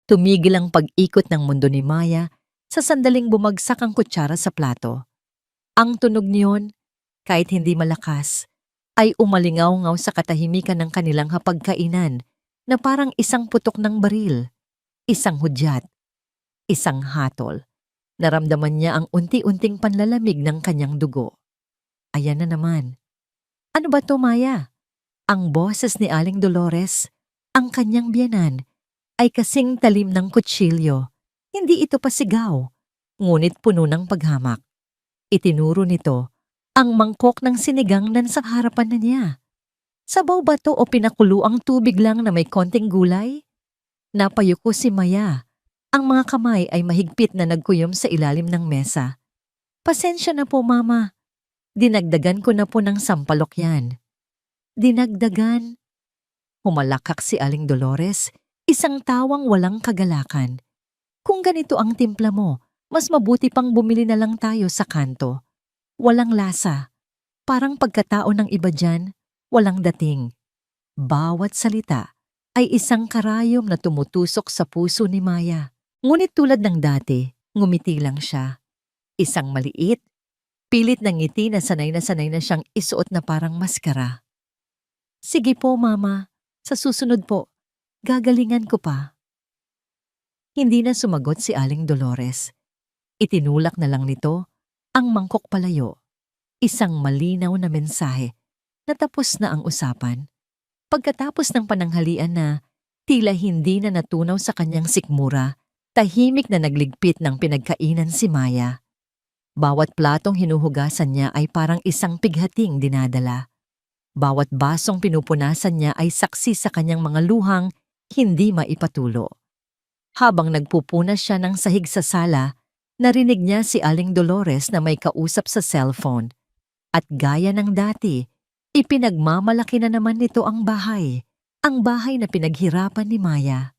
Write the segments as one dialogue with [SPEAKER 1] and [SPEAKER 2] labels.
[SPEAKER 1] Tumigil ang pag-ikot ng mundo ni Maya sa sandaling bumagsak ang kutsara sa plato. Ang tunog niyon, kahit hindi malakas, ay umalingaw-ngaw sa katahimikan ng kanilang hapagkainan na parang isang putok ng baril, isang hudyat, isang hatol. Naramdaman niya ang unti-unting panlalamig ng kanyang dugo. Ayan na naman. Ano ba to, Maya? Ang boses ni Aling Dolores, ang kanyang biyenan, ay kasing talim ng kutsilyo. Hindi ito pasigaw, ngunit puno ng paghamak. Itinuro nito ang mangkok ng sinigang na sa harapan na niya. Sabaw ba to o pinakulo ang tubig lang na may konting gulay? Napayuko si Maya. Ang mga kamay ay mahigpit na nagkuyom sa ilalim ng mesa. Pasensya na po, Mama. Dinagdagan ko na po ng sampalok yan. Dinagdagan? Humalakak si Aling Dolores, isang tawang walang kagalakan. Kung ganito ang timpla mo, mas mabuti pang bumili na lang tayo sa kanto. Walang lasa. Parang pagkatao ng iba dyan, walang dating. Bawat salita ay isang karayom na tumutusok sa puso ni Maya. Ngunit tulad ng dati, ngumiti lang siya. Isang maliit, pilit ng ngiti na sanay na siyang isuot na parang maskara. Sige po, Mama. Sa susunod po, gagalingan ko pa. Hindi na sumagot si Aling Dolores. Itinulak na lang nito ang mangkok palayo. Isang malinaw na mensahe na tapos na ang usapan. Pagkatapos ng pananghalian na tila hindi na natunaw sa kanyang sikmura, tahimik na nagligpit ng pinagkainan si Maya. Bawat platong hinuhugasan niya ay parang isang pighating dinadala. Bawat basong pinupunasan niya ay saksi sa kanyang mga luhang hindi maipatulo. Habang nagpupunas siya ng sahig sa sala, narinig niya si Aling Dolores na may kausap sa cellphone. At gaya ng dati, ipinagmamalaki na naman nito ang bahay na pinaghirapan ni Maya.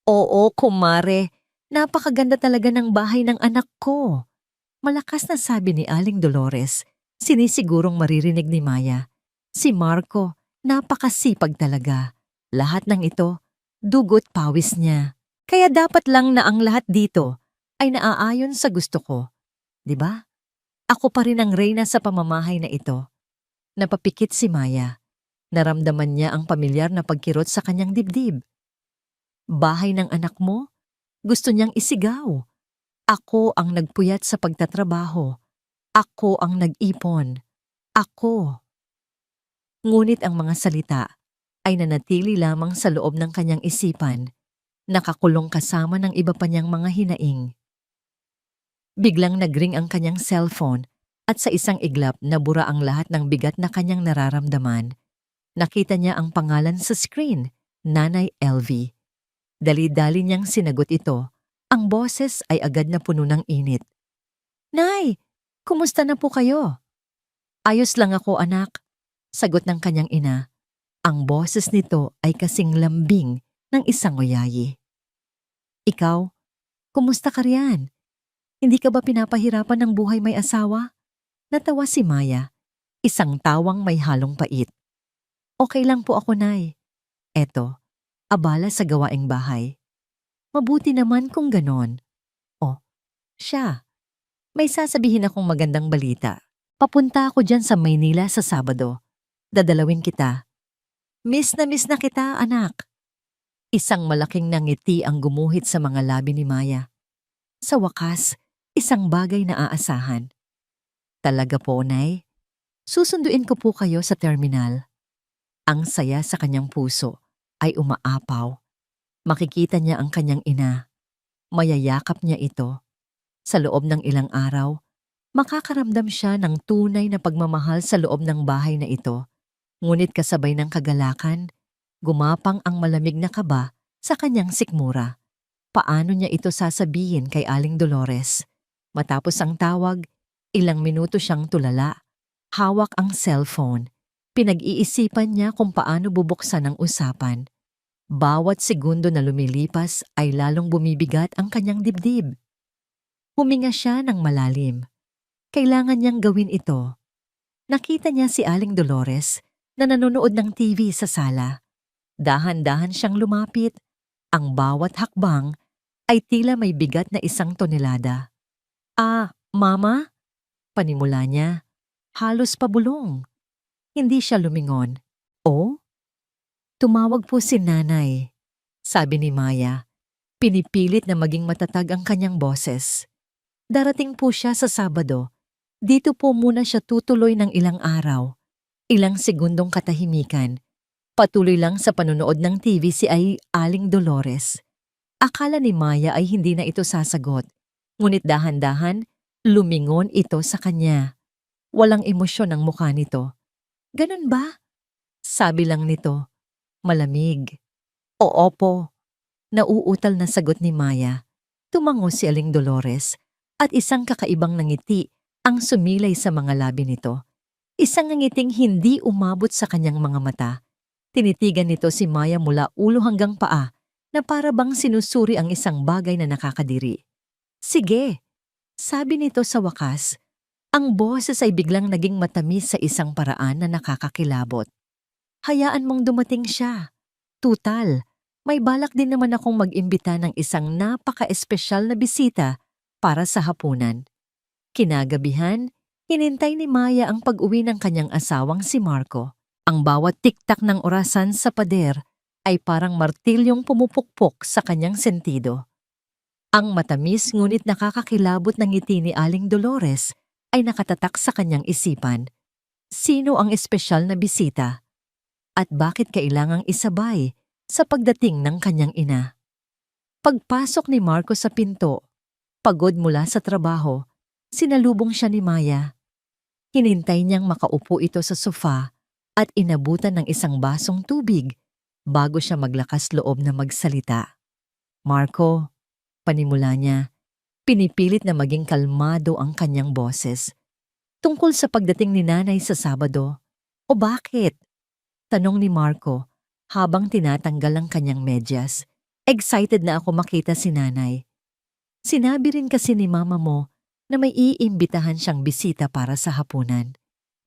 [SPEAKER 1] Oo, kumare. Napakaganda talaga ng bahay ng anak ko. Malakas na sabi ni Aling Dolores, sinisigurong maririnig ni Maya. Si Marco, napakasipag talaga. Lahat ng ito, dugo't pawis niya. Kaya dapat lang na ang lahat dito ay naaayon sa gusto ko. 'Di ba? Ako pa rin ang reyna sa pamamahay na ito. Napapikit si Maya. Naramdaman niya ang pamilyar na pagkirot sa kanyang dibdib. Bahay ng anak mo? Gusto niyang isigaw. Ako ang nagpuyat sa pagtatrabaho. Ako ang nag-ipon. Ako. Ngunit ang mga salita ay nanatili lamang sa loob ng kanyang isipan, nakakulong kasama ng iba pa niyang mga hinaing. Biglang nagring ang kanyang cellphone at sa isang iglap nabura ang lahat ng bigat na kanyang nararamdaman. Nakita niya ang pangalan sa screen, Nanay LV. Dali-dali niyang sinagot ito. Ang boses ay agad na puno ng init. Nay, kumusta na po kayo? Ayos lang ako, anak. Sagot ng kanyang ina. Ang boses nito ay kasing lambing ng isang oyayi. Ikaw, kumusta ka riyan? Hindi ka ba pinapahirapan ng buhay may asawa? Natawa si Maya, isang tawang may halong pait. Okay lang po ako, Nay. Eto, abala sa gawaing bahay. Mabuti naman kung ganon. Oh, siya. May sasabihin akong magandang balita. Papunta ako dyan sa Maynila sa Sabado. Dadalawin kita. Miss na kita, anak. Isang malaking nangiti ang gumuhit sa mga labi ni Maya. Sa wakas, isang bagay na aasahan. Talaga po, Nay. Susunduin ko po kayo sa terminal. Ang saya sa kanyang puso ay umaapaw. Makikita niya ang kanyang ina. Mayayakap niya ito. Sa loob ng ilang araw, makakaramdam siya ng tunay na pagmamahal sa loob ng bahay na ito. Ngunit kasabay ng kagalakan, gumapang ang malamig na kaba sa kanyang sikmura. Paano niya ito sasabihin kay Aling Dolores? Matapos ang tawag, ilang minuto siyang tulala. Hawak ang cellphone. Pinag-iisipan niya kung paano bubuksan ang usapan. Bawat segundo na lumilipas ay lalong bumibigat ang kanyang dibdib. Huminga siya ng malalim. Kailangan niyang gawin ito. Nakita niya si Aling Dolores na nanonood ng TV sa sala. Dahan-dahan siyang lumapit. Ang bawat hakbang ay tila may bigat na 1 tonelada. "Ah, Mama?" Panimula niya. Halos pabulong. Hindi siya lumingon. "Oh?" "Tumawag po si Nanay," sabi ni Maya. Pinipilit na maging matatag ang kanyang boses. "Darating po siya sa Sabado. Dito po muna siya tutuloy ng ilang araw." Ilang segundong katahimikan. Patuloy lang sa panonood ng TV si Aling Dolores. Akala ni Maya ay hindi na ito sasagot. Ngunit dahan-dahan, lumingon ito sa kanya. Walang emosyon ang mukha nito. "Ganun ba?" Sabi lang nito. Malamig. "Oo po." Nauutal na sagot ni Maya. Tumango si Aling Dolores at isang kakaibang nangiti ang sumilay sa mga labi nito. Isang ngiting hindi umabot sa kanyang mga mata. Tinitigan nito si Maya mula ulo hanggang paa na para bang sinusuri ang isang bagay na nakakadiri. "Sige," sabi nito sa wakas. Ang boses ay biglang naging matamis sa isang paraan na nakakakilabot. "Hayaan mong dumating siya. Tutal, may balak din naman akong mag-imbita ng isang napaka-espesyal na bisita para sa hapunan." Kinagabihan, hinintay ni Maya ang pag-uwi ng kanyang asawang si Marco. Ang bawat tiktak ng orasan sa pader ay parang martilyong pumupukpok sa kanyang sentido. Ang matamis ngunit nakakakilabot ng ngiti ni Aling Dolores ay nakatatak sa kanyang isipan. Sino ang espesyal na bisita? At bakit kailangang isabay sa pagdating ng kanyang ina? Pagpasok ni Marco sa pinto, pagod mula sa trabaho, sinalubong siya ni Maya. Hinintay niyang makaupo ito sa sofa at inabutan ng isang basong tubig bago siya maglakas loob na magsalita. "Marco," panimula niya, pinipilit na maging kalmado ang kanyang boses. "Tungkol sa pagdating ni Nanay sa Sabado." "O bakit?" tanong ni Marco habang tinatanggal ang kanyang medyas. "Excited na ako makita si Nanay. Sinabi rin kasi ni Mama mo na may iimbitahan siyang bisita para sa hapunan."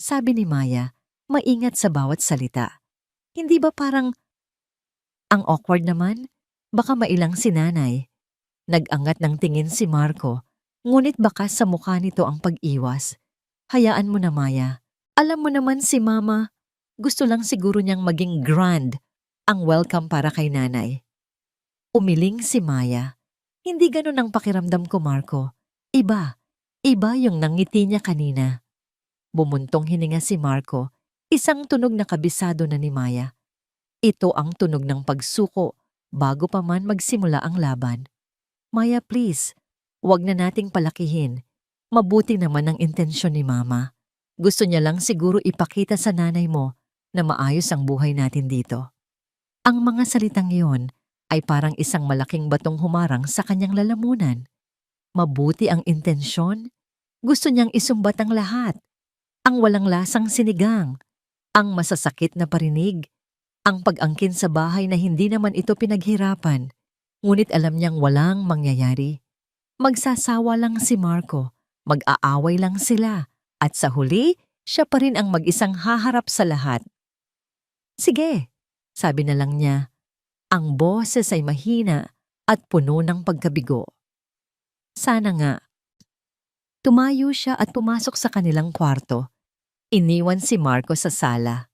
[SPEAKER 1] Sabi ni Maya, maingat sa bawat salita. "Hindi ba parang ang awkward naman? Baka mailang si Nanay." Nag-angat ng tingin si Marco, ngunit bakas sa mukha nito ang pag-iwas. "Hayaan mo na, Maya. Alam mo naman si Mama, gusto lang siguro niyang maging grand ang welcome para kay Nanay." Umiling si Maya. "Hindi ganun ang pakiramdam ko, Marco. Iba yung nangiti niya kanina." Bumuntong hininga si Marco, isang tunog na kabisado na ni Maya. Ito ang tunog ng pagsuko bago pa man magsimula ang laban. "Maya, please, wag na nating palakihin. Mabuti naman ang intensyon ni Mama. Gusto niya lang siguro ipakita sa nanay mo na maayos ang buhay natin dito." Ang mga salitang iyon ay parang isang malaking batong humarang sa kanyang lalamunan. Mabuti ang intensyon? Gusto niyang isumbat ang lahat. Ang walang lasang sinigang, ang masasakit na parinig, ang pag-angkin sa bahay na hindi naman ito pinaghirapan, ngunit alam niyang walang mangyayari. Magsasawa lang si Marco, mag-aaway lang sila, at sa huli, siya pa rin ang mag-isang haharap sa lahat. "Sige," sabi na lang niya. Ang boses ay mahina at puno ng pagkabigo. "Sana nga." Tumayo siya at pumasok sa kanilang kwarto. Iniwan si Marco sa sala.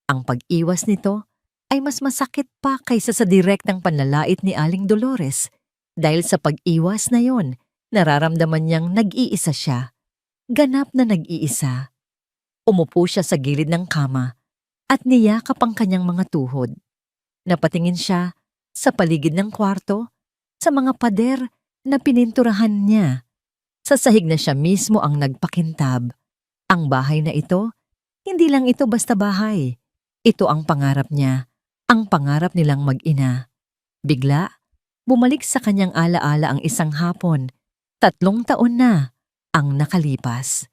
[SPEAKER 1] Ang pag-iwas nito ay mas masakit pa kaysa sa direktang panlalait ni Aling Dolores. Dahil sa pag-iwas na yon, nararamdaman niyang nag-iisa siya. Ganap na nag-iisa. Umupo siya sa gilid ng kama at niyakap ang kanyang mga tuhod. Napatingin siya sa paligid ng kwarto, sa mga pader na pininturahan niya. Sa sahig na siya mismo ang nagpakintab. Ang bahay na ito, hindi lang ito basta bahay. Ito ang pangarap niya, ang pangarap nilang mag-ina. Bigla, bumalik sa kanyang alaala ang isang hapon. 3 taon na ang nakalipas.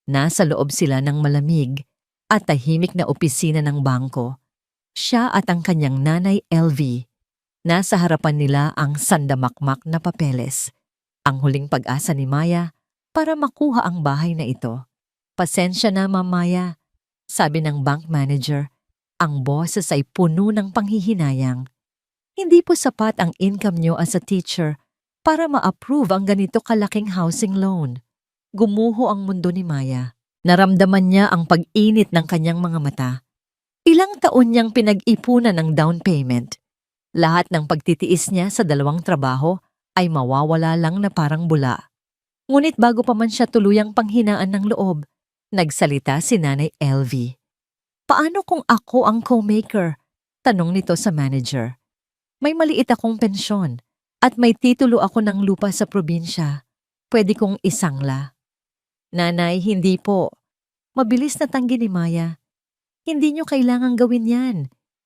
[SPEAKER 1] Nasa loob sila ng malamig at tahimik na opisina ng bangko. Siya at ang kanyang nanay LV. Nasa harapan nila ang sandamakmak na papeles. Ang huling pag-asa ni Maya para makuha ang bahay na ito. "Pasensya na, Ma'am Maya," sabi ng bank manager. Ang boses ay puno ng panghihinayang. "Hindi po sapat ang income niyo as a teacher para ma-approve ang ganito kalaking housing loan. Gumuho ang mundo ni Maya. Naramdaman niya ang pag-init ng kanyang mga mata. Ilang taon niyang pinag-ipunan ng down payment. Lahat ng pagtitiis niya sa 2 trabaho ay mawawala lang na parang bula. Ngunit bago pa man siya tuluyang panghinaan ng loob, nagsalita si Nanay LV. Paano kung ako ang co-maker? Tanong nito sa manager. May maliit akong pensyon at may titulo ako ng lupa sa probinsya. Pwede kong isangla. Nanay, hindi po. Mabilis na tanggi ni Maya. Hindi niyo kailangang gawin yan.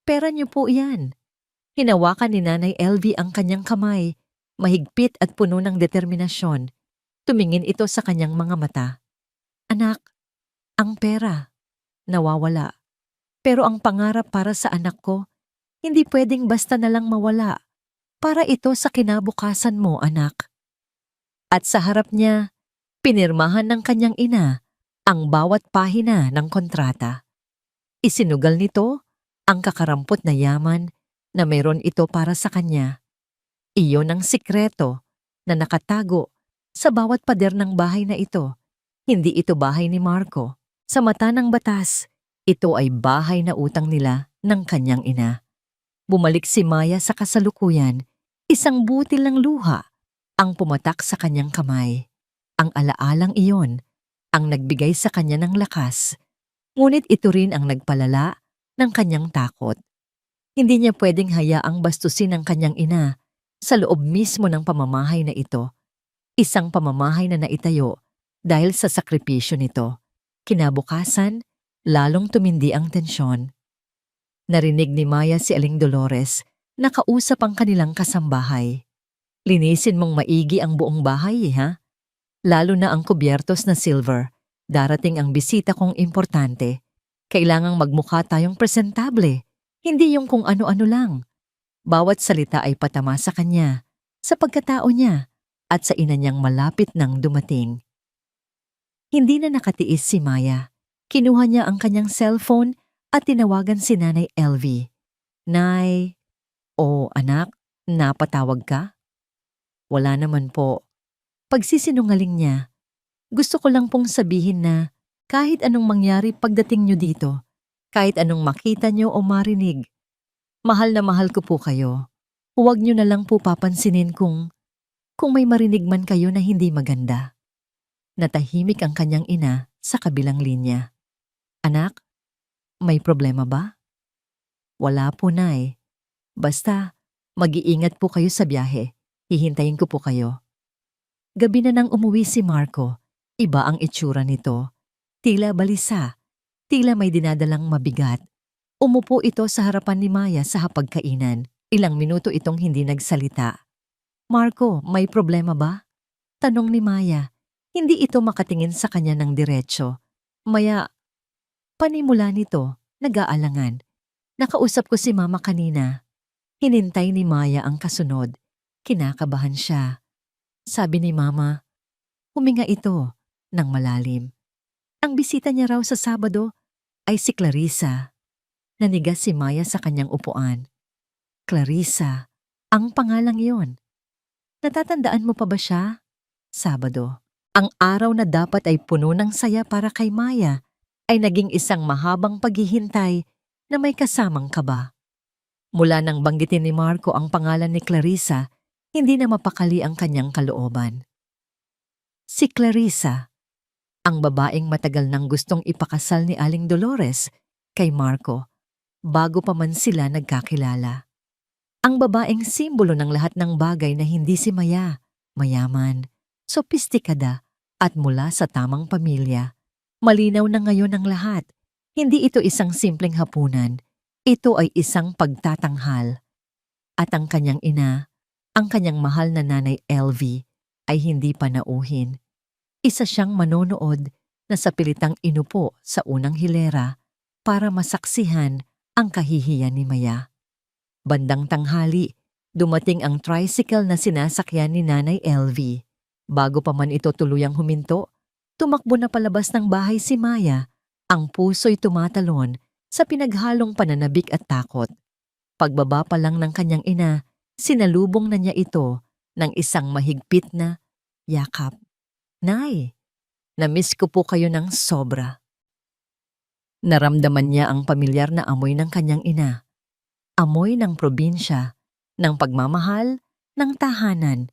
[SPEAKER 1] Pera niyo po yan. Hinawakan ni Nanay LV ang kanyang kamay, mahigpit at puno ng determinasyon. Tumingin ito sa kanyang mga mata. Anak, ang pera, nawawala. Pero ang pangarap para sa anak ko, hindi pwedeng basta na lang mawala. Para ito sa kinabukasan mo, anak. At sa harap niya, pinirmahan ng kanyang ina ang bawat pahina ng kontrata. Isinugal nito ang kakarampot na yaman na mayroon ito para sa kanya. Iyon ang sikreto na nakatago sa bawat pader ng bahay na ito. Hindi ito bahay ni Marco. Sa mata ng batas, ito ay bahay na utang nila ng kanyang ina. Bumalik si Maya sa kasalukuyan, isang butil ng luha ang pumatak sa kanyang kamay. Ang alaalang iyon ang nagbigay sa kanya ng lakas, ngunit ito rin ang nagpalala ng kanyang takot. Hindi niya pwedeng hayaang bastusin ang kanyang ina sa loob mismo ng pamamahay na ito. Isang pamamahay na naitayo dahil sa sakripisyo nito. Kinabukasan, lalong tumindi ang tensyon. Narinig ni Maya si Aling Dolores na kausap ang kanilang kasambahay. Linisin mong maigi ang buong bahay, ha? Lalo na ang kubyertos na silver. Darating ang bisita kong importante. Kailangang magmukha tayong presentable, hindi yung kung ano-ano lang. Bawat salita ay patama sa kanya, sa pagkatao niya, at sa ina niyang malapit nang dumating. Hindi na nakatiis si Maya. Kinuha niya ang kanyang cellphone at tinawagan si Nanay LV. Nay, anak, napatawag ka? Wala naman po. Pagsisinungaling niya, gusto ko lang pong sabihin na kahit anong mangyari pagdating niyo dito, kahit anong makita niyo o marinig, mahal na mahal ko po kayo. Huwag niyo na lang po papansinin kung may marinig man kayo na hindi maganda. Natahimik ang kanyang ina sa kabilang linya. Anak, may problema ba? Wala po, Nay. Basta, mag-iingat po kayo sa biyahe. Hihintayin ko po kayo. Gabi na nang umuwi si Marco. Iba ang itsura nito. Tila balisa. Tila may dinadalang mabigat. Umupo ito sa harapan ni Maya sa hapagkainan. Ilang minuto itong hindi nagsalita. Marco, may problema ba? Tanong ni Maya. Hindi ito makatingin sa kanya ng diretsyo. Maya, panimula nito, nag-aalangan. Nakausap ko si Mama kanina. Hinintay ni Maya ang kasunod. Kinakabahan siya. Sabi ni Mama, huminga ito ng malalim. Ang bisita niya raw sa Sabado ay si Clarissa. Nanigas si Maya sa kanyang upuan. Clarissa, ang pangalang iyon. Natatandaan mo pa ba siya? Sabado. Ang araw na dapat ay puno ng saya para kay Maya ay naging isang mahabang paghihintay na may kasamang kaba. Mula nang banggitin ni Marco ang pangalan ni Clarissa, hindi na mapakali ang kanyang kalooban. Si Clarissa, ang babaeng matagal nang gustong ipakasal ni Aling Dolores kay Marco bago pa man sila nagkakilala. Ang babaeng simbolo ng lahat ng bagay na hindi si Maya, mayaman, sopistikada at mula sa tamang pamilya. Malinaw na ngayon ang lahat. Hindi ito isang simpleng hapunan. Ito ay isang pagtatanghal. At ang kanyang ina, ang kanyang mahal na Nanay LV, ay hindi pa nauhin. Isa siyang manonood na sa pilitang inupo sa unang hilera para masaksihan ang kahihiyan ni Maya. Bandang tanghali, dumating ang tricycle na sinasakyan ni Nanay LV. Bago pa man ito tuluyang huminto, tumakbo na palabas ng bahay si Maya. Ang puso'y tumatalon sa pinaghalong pananabik at takot. Pagbaba pa lang ng kanyang ina, sinalubong na niya ito ng isang mahigpit na yakap. Nay, na-miss ko po kayo ng sobra. Naramdaman niya ang pamilyar na amoy ng kanyang ina. Amoy ng probinsya, ng pagmamahal, ng tahanan.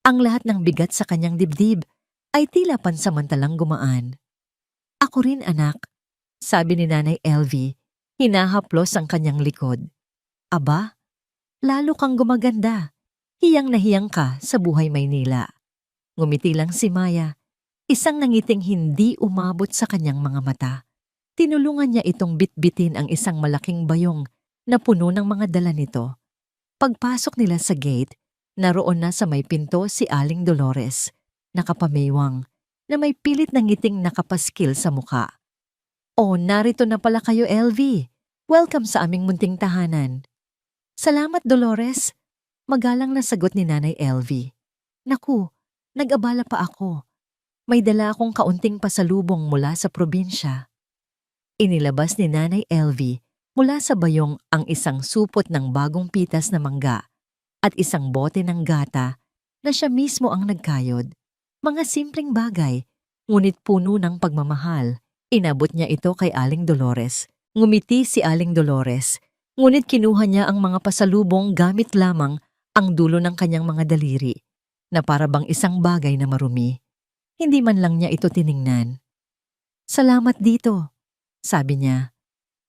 [SPEAKER 1] Ang lahat ng bigat sa kanyang dibdib ay tila pansamantalang gumaan. Ako rin anak, sabi ni Nanay Elvie, hinahaplos ang kanyang likod. Aba, lalo kang gumaganda. Hiyang na hiyang ka sa buhay Maynila. Ngumiti lang si Maya, isang nangiting hindi umabot sa kanyang mga mata. Tinulungan niya itong bitbitin ang isang malaking bayong na puno ng mga dala nito. Pagpasok nila sa gate, naroon na sa may pinto si Aling Dolores, nakapamiwang, na may pilit na ngiting nakapaskil sa muka. Oh, narito na pala kayo, Elvie. Welcome sa aming munting tahanan. Salamat, Dolores. Magalang na sagot ni Nanay Elvie. Naku, nag-abala pa ako. May dala akong kaunting pasalubong mula sa probinsya. Inilabas ni Nanay Elvie mula sa bayong ang isang supot ng bagong pitas na mangga at isang bote ng gata na siya mismo ang nagkayod. Mga simpleng bagay, ngunit puno ng pagmamahal. Inabot niya ito kay Aling Dolores. Ngumiti si Aling Dolores, ngunit kinuha niya ang mga pasalubong gamit lamang ang dulo ng kanyang mga daliri, na para bang isang bagay na marumi. Hindi man lang niya ito tiningnan. Salamat dito, sabi niya,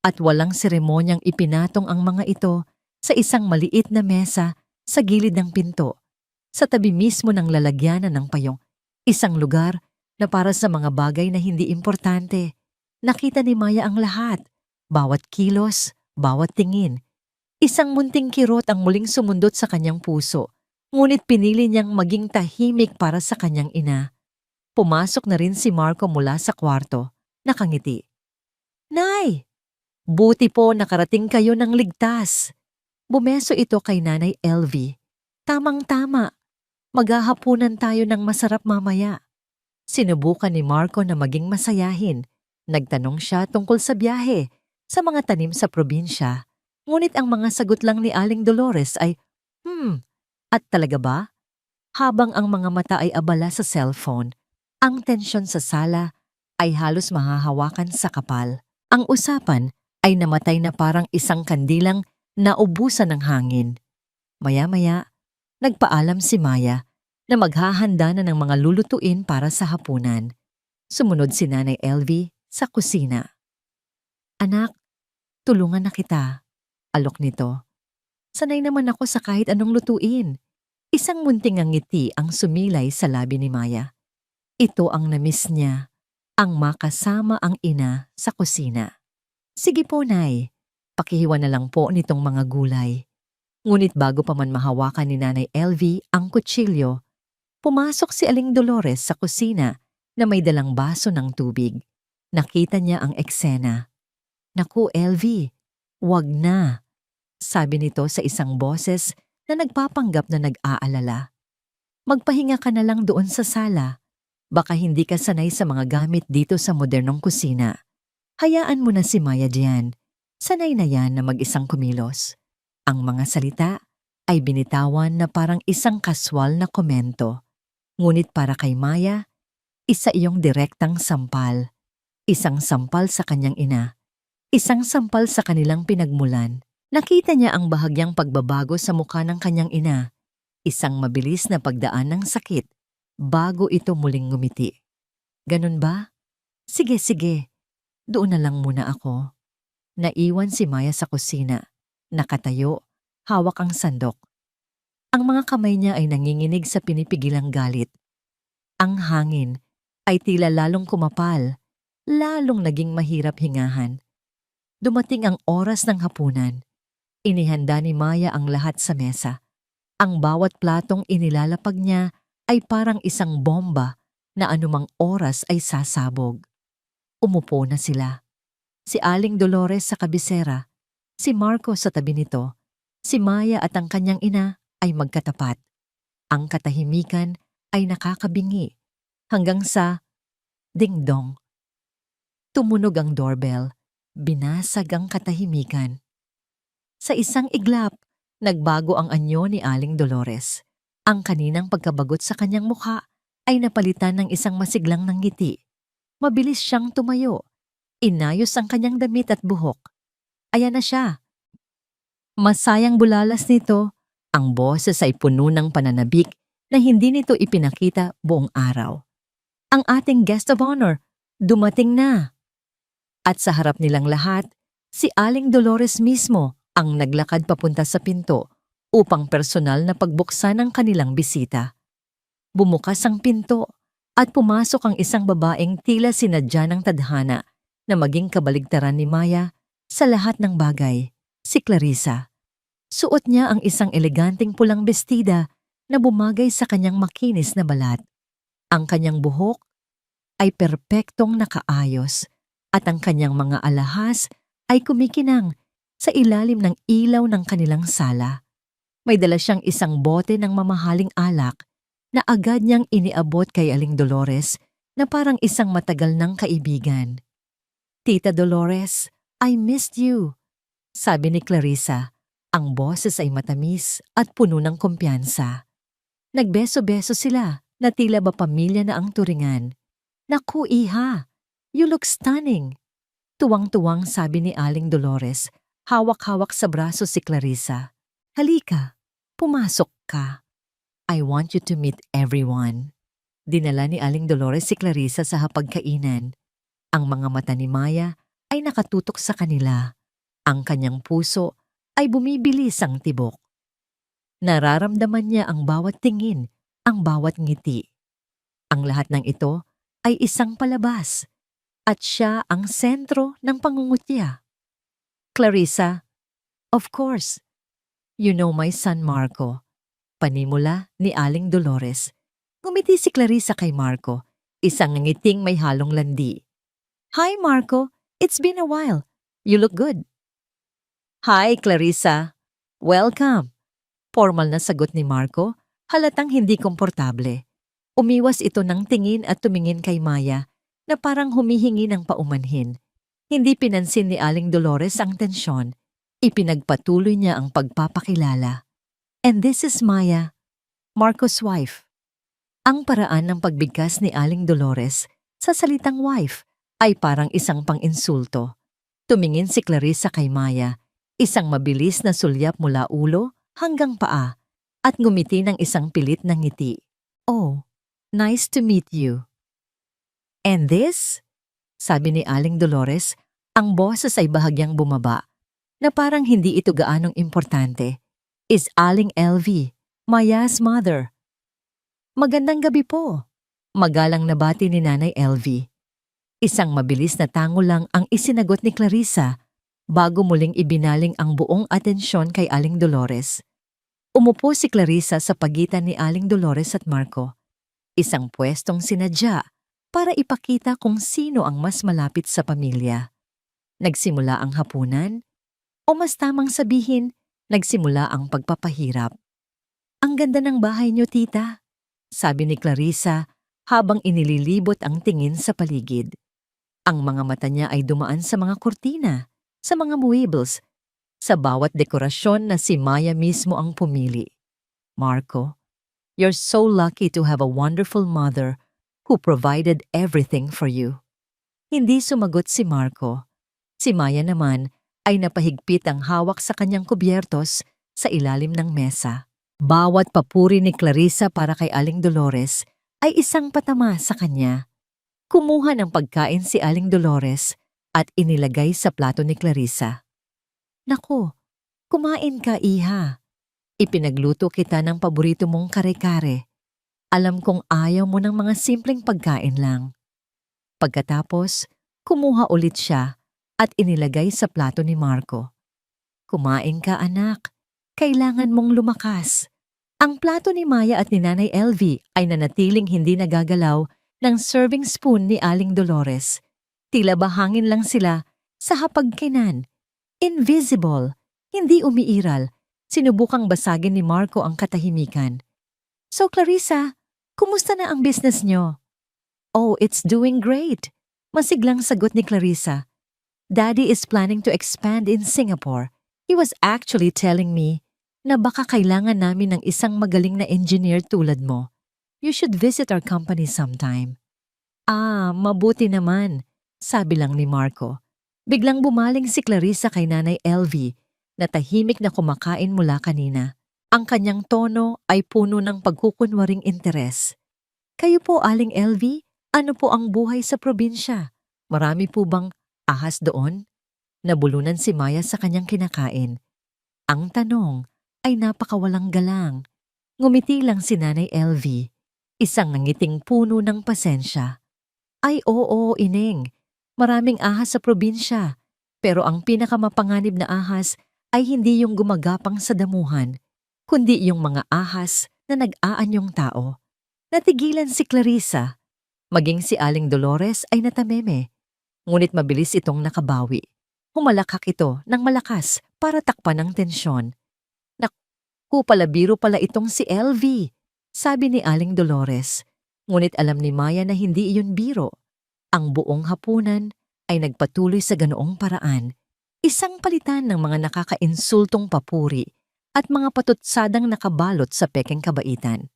[SPEAKER 1] at walang seremonyang ipinatong ang mga ito sa isang maliit na mesa sa gilid ng pinto, sa tabi mismo ng lalagyanan ng payong, isang lugar na para sa mga bagay na hindi importante. Nakita ni Maya ang lahat, bawat kilos, bawat tingin. Isang munting kirot ang muling sumundot sa kanyang puso, ngunit pinili niyang maging tahimik para sa kanyang ina. Pumasok na rin si Marco mula sa kwarto, nakangiti. Nay! Buti po nakarating kayo ng ligtas. Bumeso ito kay Nanay Elvie. Tamang-tama. Maghahapunan tayo ng masarap mamaya. Sinubukan ni Marco na maging masayahin. Nagtanong siya tungkol sa biyahe, sa mga tanim sa probinsya. Ngunit ang mga sagot lang ni Aling Dolores ay, at talaga ba? Habang ang mga mata ay abala sa cellphone, ang tensyon sa sala ay halos mahahawakan sa kapal. Ang usapan ay namatay na parang isang kandilang naubusan ng hangin. Maya-maya, nagpaalam si Maya na maghahanda na ng mga lulutuin para sa hapunan. Sumunod si Nanay Elvie sa kusina. Anak, tulungan na kita. Alok nito. Sanay naman ako sa kahit anong lutuin. Isang munting ang ngiti ang sumilay sa labi ni Maya. Ito ang namiss niya, ang makasama ang ina sa kusina. Sige po, Nay. Pakihiwa na lang po nitong mga gulay. Ngunit bago pa man mahawakan ni Nanay Elvie ang kutsilyo, pumasok si Aling Dolores sa kusina na may dalang baso ng tubig. Nakita niya ang eksena. Naku, Elvie, wag na, sabi nito sa isang boses na nagpapanggap na nag-aalala. Magpahinga ka na lang doon sa sala. Baka hindi ka sanay sa mga gamit dito sa modernong kusina. Hayaan mo na si Maya diyan. Sanay na yan na mag-isang kumilos. Ang mga salita ay binitawan na parang isang kaswal na komento. Ngunit para kay Maya, isa iyong direktang sampal. Isang sampal sa kanyang ina. Isang sampal sa kanilang pinagmulan. Nakita niya ang bahagyang pagbabago sa mukha ng kanyang ina. Isang mabilis na pagdaan ng sakit bago ito muling ngumiti. Ganun ba? Sige, sige. Doon na lang muna ako. Naiwan si Maya sa kusina. Nakatayo, hawak ang sandok. Ang mga kamay niya ay nanginginig sa pinipigilang galit. Ang hangin ay tila lalong kumapal, lalong naging mahirap hingahan. Dumating ang oras ng hapunan. Inihanda ni Maya ang lahat sa mesa. Ang bawat platong inilalapag niya ay parang isang bomba na anumang oras ay sasabog. Umupo na sila. Si Aling Dolores sa kabisera, si Marco sa tabi nito, si Maya at ang kanyang ina ay magkatapat. Ang katahimikan ay nakakabingi hanggang sa ding-dong. Tumunog ang doorbell, binasag ang katahimikan. Sa isang iglap, nagbago ang anyo ni Aling Dolores. Ang kaninang pagkabagot sa kanyang mukha ay napalitan ng isang masiglang ng ngiti. Mabilis siyang tumayo. Inayos ang kanyang damit at buhok. Ayan na siya. Masayang bulalas nito, ang boses ay puno ng pananabik na hindi nito ipinakita buong araw. Ang ating guest of honor, dumating na. At sa harap nilang lahat, si Aling Dolores mismo ang naglakad papunta sa pinto upang personal na pagbuksan ang kanilang bisita. Bumukas ang pinto at pumasok ang isang babaeng tila sinadya ng tadhana na maging kabaligtaran ni Maya sa lahat ng bagay, si Clarissa. Suot niya ang isang eleganteng pulang bestida na bumagay sa kanyang makinis na balat. Ang kanyang buhok ay perpektong nakaayos at ang kanyang mga alahas ay kumikinang sa ilalim ng ilaw ng kanilang sala. May dala siyang isang bote ng mamahaling alak na agad niyang iniabot kay Aling Dolores na parang isang matagal ng kaibigan. "Tita Dolores, I missed you," sabi ni Clarissa. Ang boses ay matamis at puno ng kumpiyansa. Nagbeso-beso sila na tila ba pamilya na ang turingan. "Naku, iha, you look stunning." Tuwang-tuwang sabi ni Aling Dolores, hawak-hawak sa braso si Clarissa. "Halika, pumasok ka. I want you to meet everyone." Dinala ni Aling Dolores si Clarissa sa hapagkainan. Ang mga mata ni Maya ay nakatutok sa kanila. Ang kanyang puso ay bumibilis ang tibok. Nararamdaman niya ang bawat tingin, ang bawat ngiti. Ang lahat ng ito ay isang palabas at siya ang sentro ng pangungutya. "Clarissa, of course, you know my son Marco," panimula ni Aling Dolores. Ngumiti si Clarissa kay Marco, isang ngiting may halong landi. "Hi Marco, it's been a while. You look good." "Hi Clarissa, welcome." Formal na sagot ni Marco, halatang hindi komportable. Umiwas ito ng tingin at tumingin kay Maya na parang humihingi ng paumanhin. Hindi pinansin ni Aling Dolores ang tensyon. Ipinagpatuloy niya ang pagpapakilala. "And this is Maya, Marco's wife." Ang paraan ng pagbigkas ni Aling Dolores sa salitang wife ay parang isang pang-insulto. Tumingin si Clarissa kay Maya, isang mabilis na sulyap mula ulo hanggang paa, at ngumiti ng isang pilit na ngiti. "Oh, nice to meet you." "And this?" sabi ni Aling Dolores, ang boses ay bahagyang bumaba, na parang hindi ito gaanong importante. "Is Aling LV, Maya's mother." "Magandang gabi po," magalang nabati ni Nanay LV. Isang mabilis na tango lang ang isinagot ni Clarissa bago muling ibinaling ang buong atensyon kay Aling Dolores. Umupo si Clarissa sa pagitan ni Aling Dolores at Marco. Isang pwestong sinadya para ipakita kung sino ang mas malapit sa pamilya. Nagsimula ang hapunan, o mas tamang sabihin, nagsimula ang pagpapahirap. "Ang ganda ng bahay niyo, tita," sabi ni Clarissa habang inililibot ang tingin sa paligid. Ang mga mata niya ay dumaan sa mga kurtina, sa mga muebles, sa bawat dekorasyon na si Maya mismo ang pumili. "Marco, you're so lucky to have a wonderful mother who provided everything for you." Hindi sumagot si Marco. Si Maya naman ay napahigpit ang hawak sa kanyang kubyertos sa ilalim ng mesa. Bawat papuri ni Clarissa para kay Aling Dolores ay isang patama sa kanya. Kumuha ng pagkain si Aling Dolores at inilagay sa plato ni Clarissa. "Naku, kumain ka, iha. Ipinagluto kita ng paborito mong kare-kare. Alam kong ayaw mo ng mga simpleng pagkain lang." Pagkatapos, kumuha ulit siya at inilagay sa plato ni Marco. "Kumain ka, anak. Kailangan mong lumakas." Ang plato ni Maya at ni Nanay LV ay nanatiling hindi nagagalaw ng serving spoon ni Aling Dolores. Tila ba hangin lang sila sa hapagkinan. Invisible, hindi umiiral. Sinubukang basagin ni Marco ang katahimikan. "So Clarissa, kumusta na ang business nyo?" "Oh, it's doing great," masiglang sagot ni Clarissa. "Daddy is planning to expand in Singapore. He was actually telling me na baka kailangan namin ng isang magaling na engineer tulad mo. You should visit our company sometime. Ah, mabuti naman, sabi lang ni Marco. Biglang bumaling si Clarissa kay Nanay LV na tahimik na kumakain mula kanina. Ang kanyang tono ay puno ng pagkukunwaring interes. Kayo po, Aling LV, ano po ang buhay sa probinsya? Marami po bang ahas doon? Nabulunan si Maya sa kanyang kinakain. Ang tanong ay napakawalang galang. Ngumiti lang si Nanay LV, isang nangiting puno ng pasensya. Ay oo, Ineng, maraming ahas sa probinsya, pero ang pinakamapanganib na ahas ay hindi yung gumagapang sa damuhan, kundi yung mga ahas na nag-aanyong tao. Natigilan si Clarissa, maging si Aling Dolores ay natameme, ngunit mabilis itong nakabawi. Humalakak ito ng malakas para takpan ang tensyon. Naku, palabiro pala itong si LV, sabi ni Aling Dolores. Ngunit alam ni Maya na hindi iyon biro. Ang buong hapunan ay nagpatuloy sa ganoong paraan, isang palitan ng mga nakakainsultong papuri at mga patutsadang nakabalot sa pekeng kabaitan.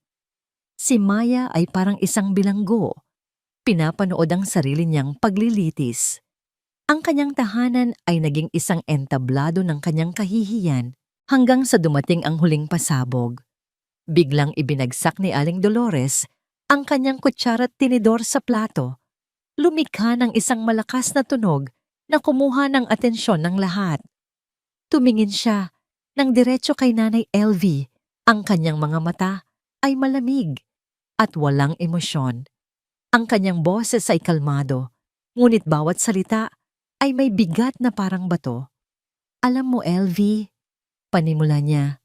[SPEAKER 1] Si Maya ay parang isang bilanggo, pinapanood ang sarili niyang paglilitis. Ang kanyang tahanan ay naging isang entablado ng kanyang kahihiyan hanggang sa dumating ang huling pasabog. Biglang ibinagsak ni Aling Dolores ang kanyang kutsara at tinidor sa plato. Lumikha ng isang malakas na tunog na kumuha ng atensyon ng lahat. Tumingin siya ng diretso kay Nanay LV. Ang kanyang mga mata ay malamig at walang emosyon. Ang kanyang boses ay kalmado, ngunit bawat salita ay may bigat na parang bato. Alam mo, LV, panimula niya.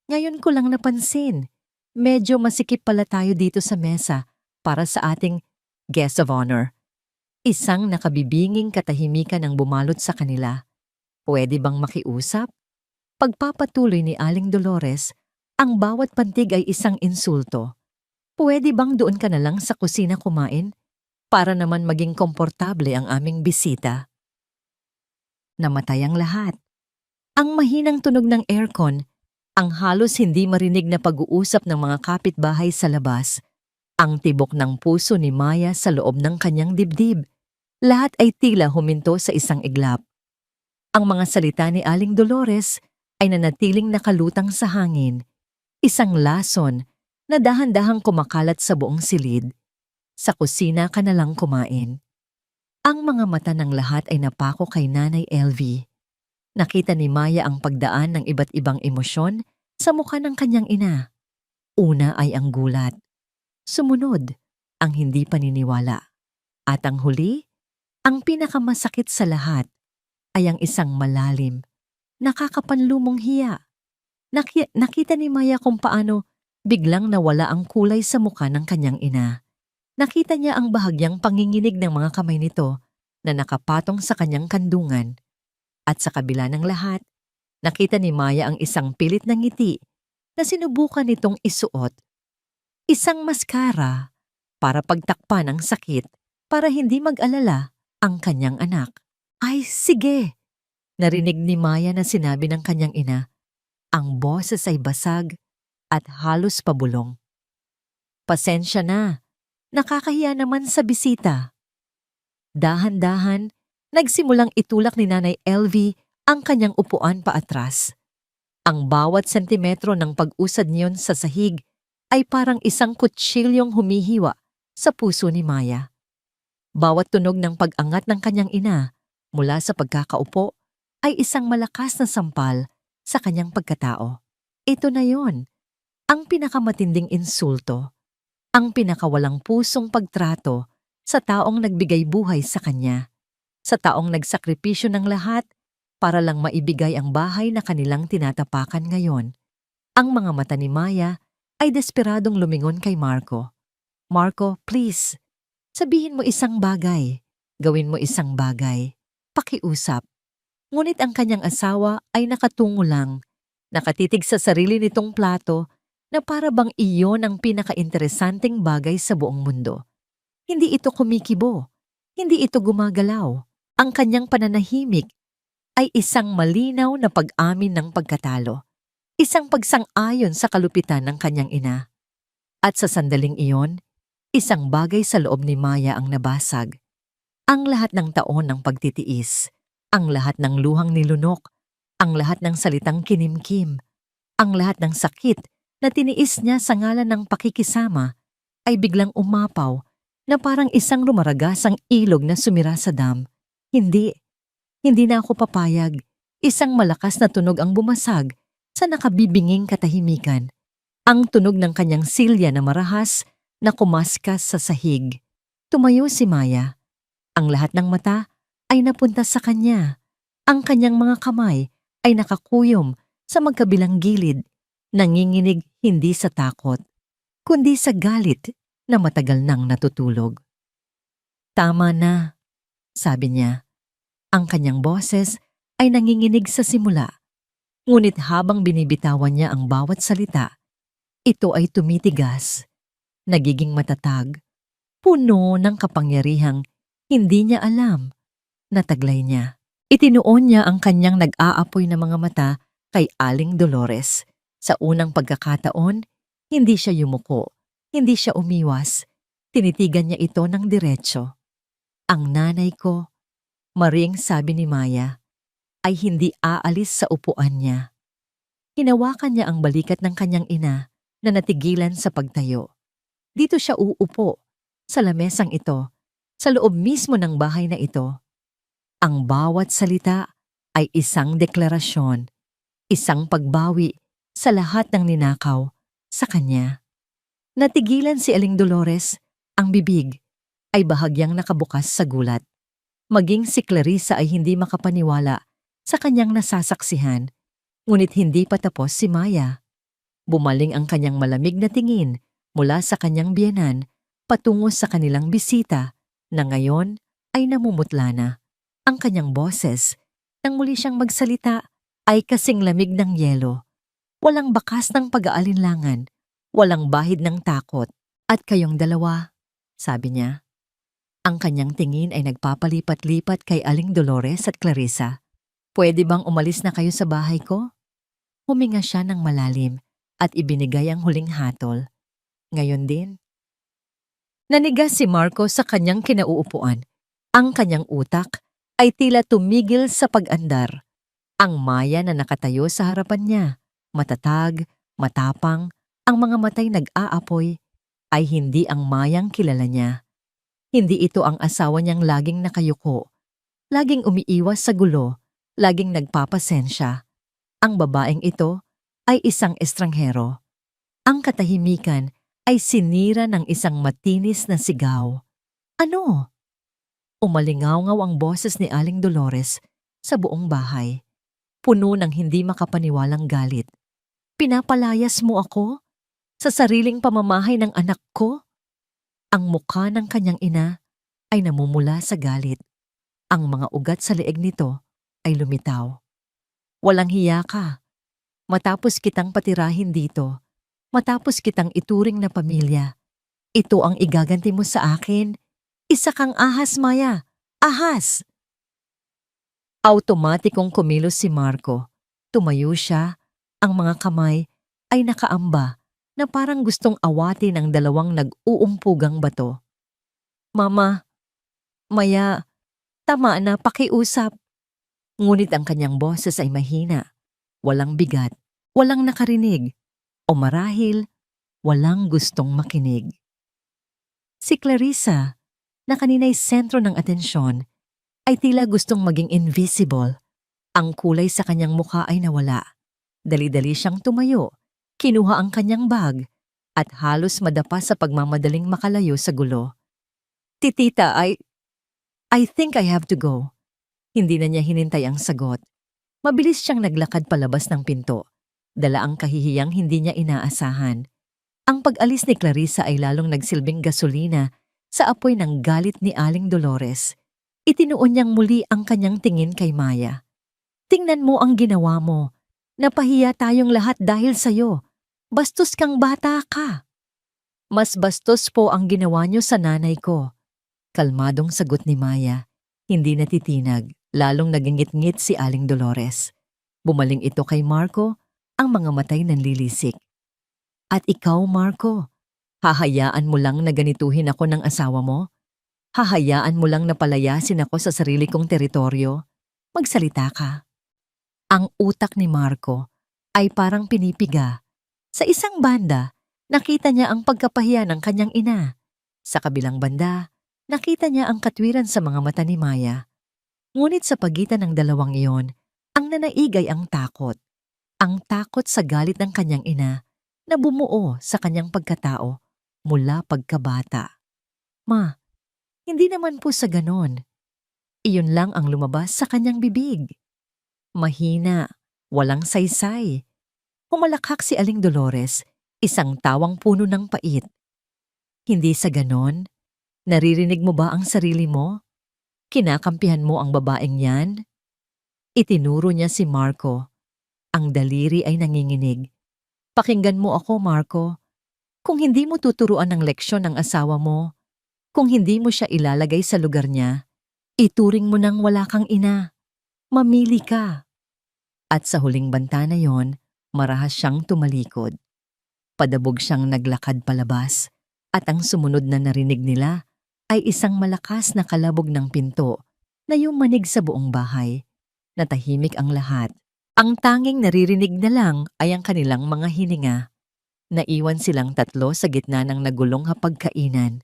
[SPEAKER 1] Ngayon ko lang napansin, medyo masikip pala tayo dito sa mesa para sa ating guest of honor. Isang nakabibinging katahimikan ang bumalot sa kanila. Pwede bang makiusap? Pagpapatuloy ni Aling Dolores, ang bawat pantig ay isang insulto. Pwede bang doon ka na lang sa kusina kumain? Para naman maging komportable ang aming bisita. Namatay ang lahat. Ang mahinang tunog ng aircon, ang halos hindi marinig na pag-uusap ng mga kapitbahay sa labas, ang tibok ng puso ni Maya sa loob ng kanyang dibdib. Lahat ay tila huminto sa isang iglap. Ang mga salita ni Aling Dolores ay nanatiling nakalutang sa hangin, isang lason na dahan-dahang kumakalat sa buong silid. Sa kusina ka na lang kumain. Ang mga mata ng lahat ay napako kay Nanay LV. Nakita ni Maya ang pagdaan ng iba't ibang emosyon sa mukha ng kanyang ina. Una ay ang gulat. Sumunod, ang hindi paniniwala. At ang huli, ang pinakamasakit sa lahat, ay ang isang malalim, nakakapanlumong hiya. Nakita ni Maya kung paano biglang nawala ang kulay sa mukha ng kanyang ina. Nakita niya ang bahagyang panginginig ng mga kamay nito na nakapatong sa kanyang kandungan. At sa kabila ng lahat, nakita ni Maya ang isang pilit na ngiti na sinubukan nitong isuot. Isang maskara para pagtakpan ang sakit para hindi mag-alala ang kanyang anak. Ay, sige! Narinig ni Maya na sinabi ng kanyang ina. Ang boses ay basag at halos pabulong. Pasensya na. Nakakahiya naman sa bisita. Dahan-dahan, nagsimulang itulak ni Nanay LV ang kanyang upuan paatras. Ang bawat sentimetro ng pag-usad niyon sa sahig ay parang isang kutsilyong humihiwa sa puso ni Maya. Bawat tunog ng pag-angat ng kanyang ina mula sa pagkakaupo ay isang malakas na sampal sa kanyang pagkatao. Ito na yon, ang pinakamatinding insulto. Ang pinakawalang pusong pagtrato sa taong nagbigay buhay sa kanya, sa taong nagsakripisyo ng lahat para lang maibigay ang bahay na kanilang tinatapakan ngayon. Ang mga mata ni Maya ay desperadong lumingon kay Marco. Marco, please, sabihin mo isang bagay, gawin mo isang bagay, pakiusap. Ngunit ang kanyang asawa ay nakatungo lang, nakatitig sa sarili nitong plato na para bang iyon ang pinaka-interesanting bagay sa buong mundo. Hindi ito kumikibo, hindi ito gumagalaw. Ang kanyang pananahimik ay isang malinaw na pag-amin ng pagkatalo. isang pagsang-ayon sa kalupitan ng kanyang ina. At sa sandaling iyon, isang bagay sa loob ni Maya ang nabasag. Ang lahat ng taon ng pagtitiis, ang lahat ng luhang nilunok, ang lahat ng salitang kinimkim, ang lahat ng sakit na tiniis niya sa ngalan ng pakikisama ay biglang umapaw na parang isang rumaragasang ilog na sumira sa dam. Hindi, hindi na ako papayag. Isang malakas na tunog ang bumasag sa nakabibinging katahimikan. Ang tunog ng kanyang silya na marahas na kumaskas sa sahig. Tumayo si Maya. Ang lahat ng mata ay napunta sa kanya. Ang kanyang mga kamay ay nakakuyom sa magkabilang gilid, nanginginig hindi sa takot, kundi sa galit na matagal nang natutulog. Tama na, sabi niya. Ang kanyang boses ay nanginginig sa simula. Ngunit habang binibitawan niya ang bawat salita, ito ay tumitigas, nagiging matatag, puno ng kapangyarihang hindi niya alam na taglay niya. Itinuon niya ang kanyang nag-aapoy na mga mata kay Aling Dolores. Sa unang pagkakataon, hindi siya yumuko, hindi siya umiwas. Tinitigan niya ito ng diretsyo. Ang nanay ko, maring sabi ni Maya, ay hindi aalis sa upuan niya. Hinawakan niya ang balikat ng kanyang ina na natigilan sa pagtayo. Dito siya uupo, sa lamesang ito, sa loob mismo ng bahay na ito. Ang bawat salita ay isang deklarasyon, isang pagbawi sa lahat ng ninakaw sa kanya. Natigilan si Aling Dolores, ang bibig ay bahagyang nakabukas sa gulat. Maging si Clarissa ay hindi makapaniwala sa kanyang nasasaksihan, ngunit hindi pa tapos si Maya. Bumaling ang kanyang malamig na tingin mula sa kanyang biyenan patungo sa kanilang bisita na ngayon ay namumutla na. Ang kanyang boses, nang muli siyang magsalita, ay kasing lamig ng yelo. Walang bakas ng pag-aalinlangan, walang bahid ng takot. At kayong dalawa, sabi niya. Ang kanyang tingin ay nagpapalipat-lipat kay Aling Dolores at Clarissa. Pwede bang umalis na kayo sa bahay ko? Huminga siya ng malalim at ibinigay ang huling hatol. Ngayon din. Nanigas si Marco sa kanyang kinauupuan. Ang kanyang utak ay tila tumigil sa pag-andar. Ang Maya na nakatayo sa harapan niya, matatag, matapang, ang mga matay nag-aapoy, ay hindi ang Mayang kilala niya. Hindi ito ang asawa niyang laging nakayuko, laging umiiwas sa gulo, laging nagpapasensya. Ang babaeng ito ay isang estranghero. Ang katahimikan ay sinira ng isang matinis na sigaw. Ano? Umalingaw-ngaw ang boses ni Aling Dolores sa buong bahay, puno ng hindi makapaniwalang galit. Pinapalayas mo ako? Sa sariling pamamahay ng anak ko? Ang mukha ng kanyang ina ay namumula sa galit. Ang mga ugat sa leeg nito ay lumitaw. Walang hiya ka. Matapos kitang patirahin dito, matapos kitang ituring na pamilya, ito ang igaganti mo sa akin. Isa kang ahas, Maya. Ahas! Automatikong kumilos si Marco. Tumayo siya. Ang mga kamay ay nakaamba na parang gustong awatin ang dalawang nag-uumpugang bato. Mama, Maya, tama na, pakiusap. Ngunit ang kanyang boses ay mahina. Walang bigat, walang nakarinig, o marahil, walang gustong makinig. Si Clarissa, na kanina'y sentro ng atensyon, ay tila gustong maging invisible. Ang kulay sa kanyang mukha ay nawala. Dali-dali siyang tumayo, kinuha ang kanyang bag, at halos madapa sa pagmamadaling makalayo sa gulo. Titita, I think I have to go. Hindi na niya hinintay ang sagot. Mabilis siyang naglakad palabas ng pinto. Dala ang kahihiyang hindi niya inaasahan. Ang pag-alis ni Clarissa ay lalong nagsilbing gasolina sa apoy ng galit ni Aling Dolores. Itinuon niyang muli ang kanyang tingin kay Maya. Tingnan mo ang ginawa mo. Napahiya tayong lahat dahil sa'yo. Bastos kang bata ka. Mas bastos po ang ginawa niyo sa nanay ko. Kalmadong sagot ni Maya. Hindi natitinag, lalong nagingit-ngit si Aling Dolores. Bumaling ito kay Marco ang mga matay nanlilisik. At ikaw, Marco, hahayaan mo lang na ganituhin ako ng asawa mo? Hahayaan mo lang na palayasin ako sa sarili kong teritoryo? Magsalita ka. Ang utak ni Marco ay parang pinipiga. Sa isang banda, nakita niya ang pagkapahiya ng kanyang ina. Sa kabilang banda, nakita niya ang katwiran sa mga mata ni Maya. Ngunit sa pagitan ng dalawang iyon, ang nanaigay ang takot. Ang takot sa galit ng kanyang ina na bumuo sa kanyang pagkatao mula pagkabata. Ma, hindi naman po sa ganon. Iyon lang ang lumabas sa kanyang bibig. Mahina, walang saysay. Humalakhak si Aling Dolores, isang tawang puno ng pait. Hindi sa ganon? Naririnig mo ba ang sarili mo? Kinakampihan mo ang babaeng yan? Itinuro niya si Marco. Ang daliri ay nanginginig. Pakinggan mo ako, Marco. Kung hindi mo tuturuan ng leksyon ng asawa mo, kung hindi mo siya ilalagay sa lugar niya, ituring mo nang wala kang ina. Mamili ka. At sa huling banta na yon, marahas siyang tumalikod. Padabog siyang naglakad palabas at ang sumunod na narinig nila ay isang malakas na kalabog ng pinto na yumanig sa buong bahay. Natahimik ang lahat. Ang tanging naririnig na lang ay ang kanilang mga hininga. Naiwan silang tatlo sa gitna ng nagulong hapagkainan.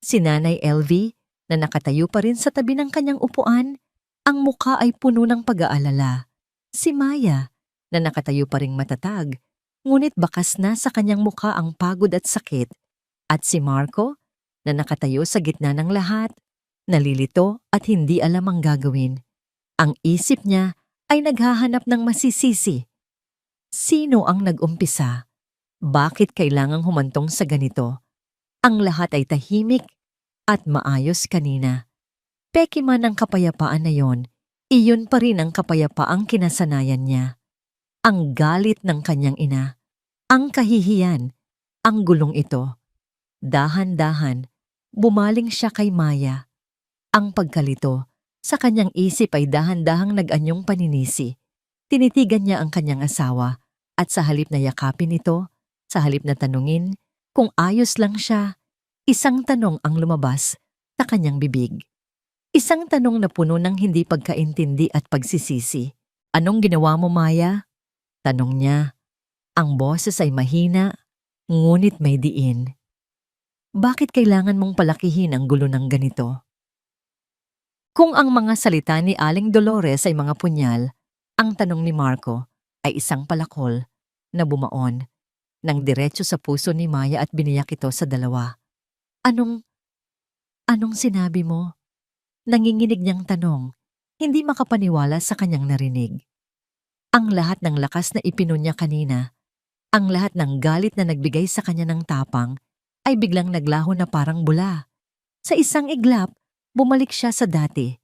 [SPEAKER 1] Si Nanay LV na nakatayo pa rin sa tabi ng kanyang upuan, ang muka ay puno ng pag-aalala. Si Maya na nakatayo pa ring matatag, ngunit bakas na sa kanyang muka ang pagod at sakit. At si Marco na nakatayo sa gitna ng lahat, nalilito at hindi alam ang gagawin. Ang isip niya ay naghahanap ng masisisi. Sino ang nag-umpisa? Bakit kailangang humantong sa ganito? Ang lahat ay tahimik at maayos kanina. Peki man ang kapayapaan na yon, iyon pa rin ang kapayapaang kinasanayan niya. Ang galit ng kanyang ina, ang kahihiyan, ang gulong ito. Dahan-dahan, bumaling siya kay Maya. Ang pagkalito, sa kanyang isip ay dahan-dahang nag-anyong paninisi. Tinitigan niya ang kanyang asawa at sa halip na yakapin ito, sa halip na tanungin kung ayos lang siya, isang tanong ang lumabas sa kanyang bibig. Isang tanong na puno ng hindi pagkaintindi at pagsisisi. Anong ginawa mo, Maya? Tanong niya. Ang boses ay mahina, ngunit may diin. Bakit kailangan mong palakihin ang gulo ng ganito? Kung ang mga salita ni Aling Dolores ay mga punyal, ang tanong ni Marco ay isang palakol na bumaon ng diretso sa puso ni Maya at biniyak ito sa dalawa. Anong sinabi mo? Nanginginig niyang tanong, hindi makapaniwala sa kanyang narinig. Ang lahat ng lakas na ipinunya kanina, ang lahat ng galit na nagbigay sa kanya ng tapang, ay biglang naglaho na parang bula. Sa isang iglap, bumalik siya sa dati,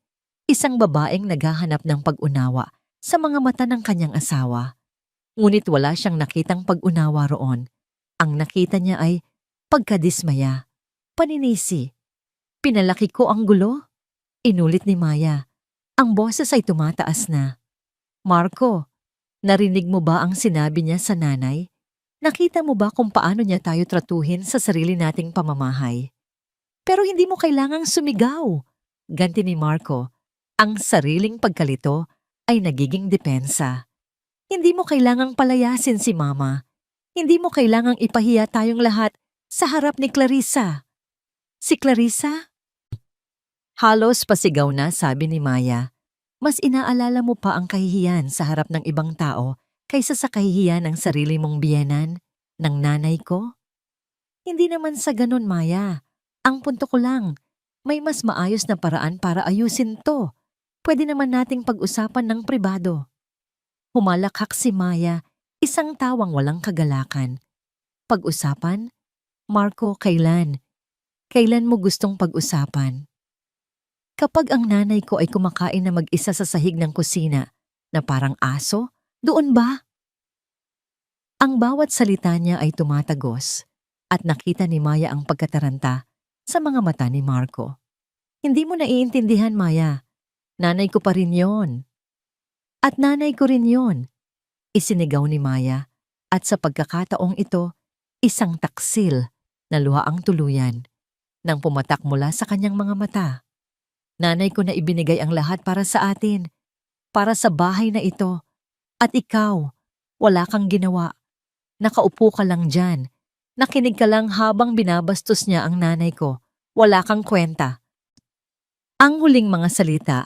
[SPEAKER 1] isang babaeng naghahanap ng pag-unawa sa mga mata ng kanyang asawa. Ngunit wala siyang nakitang pag-unawa roon. Ang nakita niya ay pagkadismaya, paninisi. Pinalaki ko ang gulo? Inulit ni Maya. Ang boses ay tumataas na. Marco, narinig mo ba ang sinabi niya sa nanay? Nakita mo ba kung paano niya tayo tratuhin sa sarili nating pamamahay? Pero hindi mo kailangang sumigaw. Ganti ni Marco, ang sariling pagkalito ay nagiging depensa. Hindi mo kailangang palayasin si Mama. Hindi mo kailangang ipahiya tayong lahat sa harap ni Clarissa. Si Clarissa? Halos pasigaw na, sabi ni Maya. Mas inaalala mo pa ang kahihiyan sa harap ng ibang tao kaysa sa kahihiyan ng sarili mong biyenan, ng nanay ko? Hindi naman sa ganun, Maya. Ang punto ko lang, may mas maayos na paraan para ayusin to. Pwede naman nating pag-usapan ng pribado. Humalakhak si Maya, isang tawang walang kagalakan. Pag-usapan? Marco, kailan? Kailan mo gustong pag-usapan? Kapag ang nanay ko ay kumakain na mag-isa sa sahig ng kusina, na parang aso, doon ba? Ang bawat salita niya ay tumatagos, at nakita ni Maya ang pagkataranta sa mga mata ni Marco. Hindi mo naiintindihan, Maya. Nanay ko pa rin yon. At nanay ko rin yon. Isinigaw ni Maya at sa pagkakataong ito, isang taksil na luha ang tuluyan nang pumatak mula sa kanyang mga mata. Nanay ko na ibinigay ang lahat para sa atin, para sa bahay na ito. At ikaw, wala kang ginawa. Nakaupo ka lang dyan. Nakinig ka lang habang binabastos niya ang nanay ko. Wala kang kwenta. Ang huling mga salita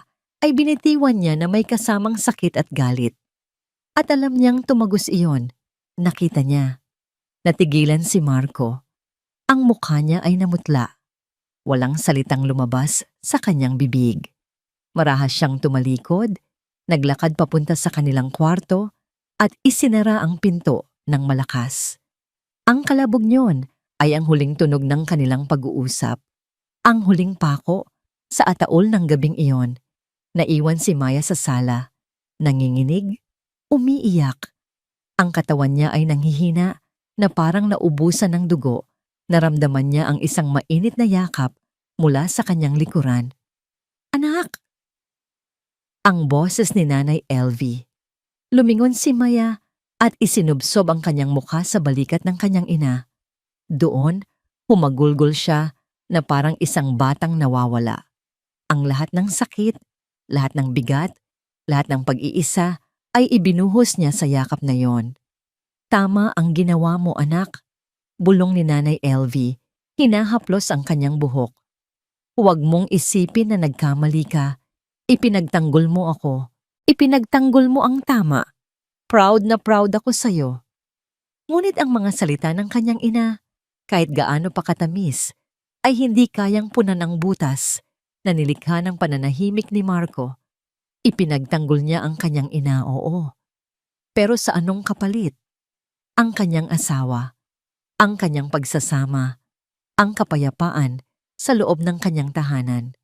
[SPEAKER 1] ay binitiwan niya na may kasamang sakit at galit. At alam niyang tumagos iyon. Nakita niya. Natigilan si Marco. Ang mukha niya ay namutla. Walang salitang lumabas sa kanyang bibig. Marahas siyang tumalikod, naglakad papunta sa kanilang kwarto at isinara ang pinto ng malakas. Ang kalabog niyon ay ang huling tunog ng kanilang pag-uusap. Ang huling pako sa ataol ng gabing iyon. Naiwan si Maya sa sala. Nanginginig, umiiyak. Ang katawan niya ay nanghihina na parang naubusan ng dugo. Naramdaman niya ang isang mainit na yakap mula sa kanyang likuran. Anak! Ang boses ni Nanay Elvie. Lumingon si Maya at isinubsob ang kanyang mukha sa balikat ng kanyang ina. Doon, humagulgol siya na parang isang batang nawawala. Ang lahat ng sakit, lahat ng bigat, lahat ng pag-iisa ay ibinuhos niya sa yakap na yon. Tama ang ginawa mo, anak. Bulong ni Nanay Elvie, hinahaplos ang kanyang buhok. Huwag mong isipin na nagkamali ka. Ipinagtanggol mo ako. Ipinagtanggol mo ang tama. Proud na proud ako sa'yo. Ngunit ang mga salita ng kanyang ina, kahit gaano pa katamis, ay hindi kayang punan ang butas na nilikha ng pananahimik ni Marco. Ipinagtanggol niya ang kanyang ina, oo. Pero sa anong kapalit? Ang kanyang asawa, ang kanyang pagsasama, ang kapayapaan sa loob ng kanyang tahanan.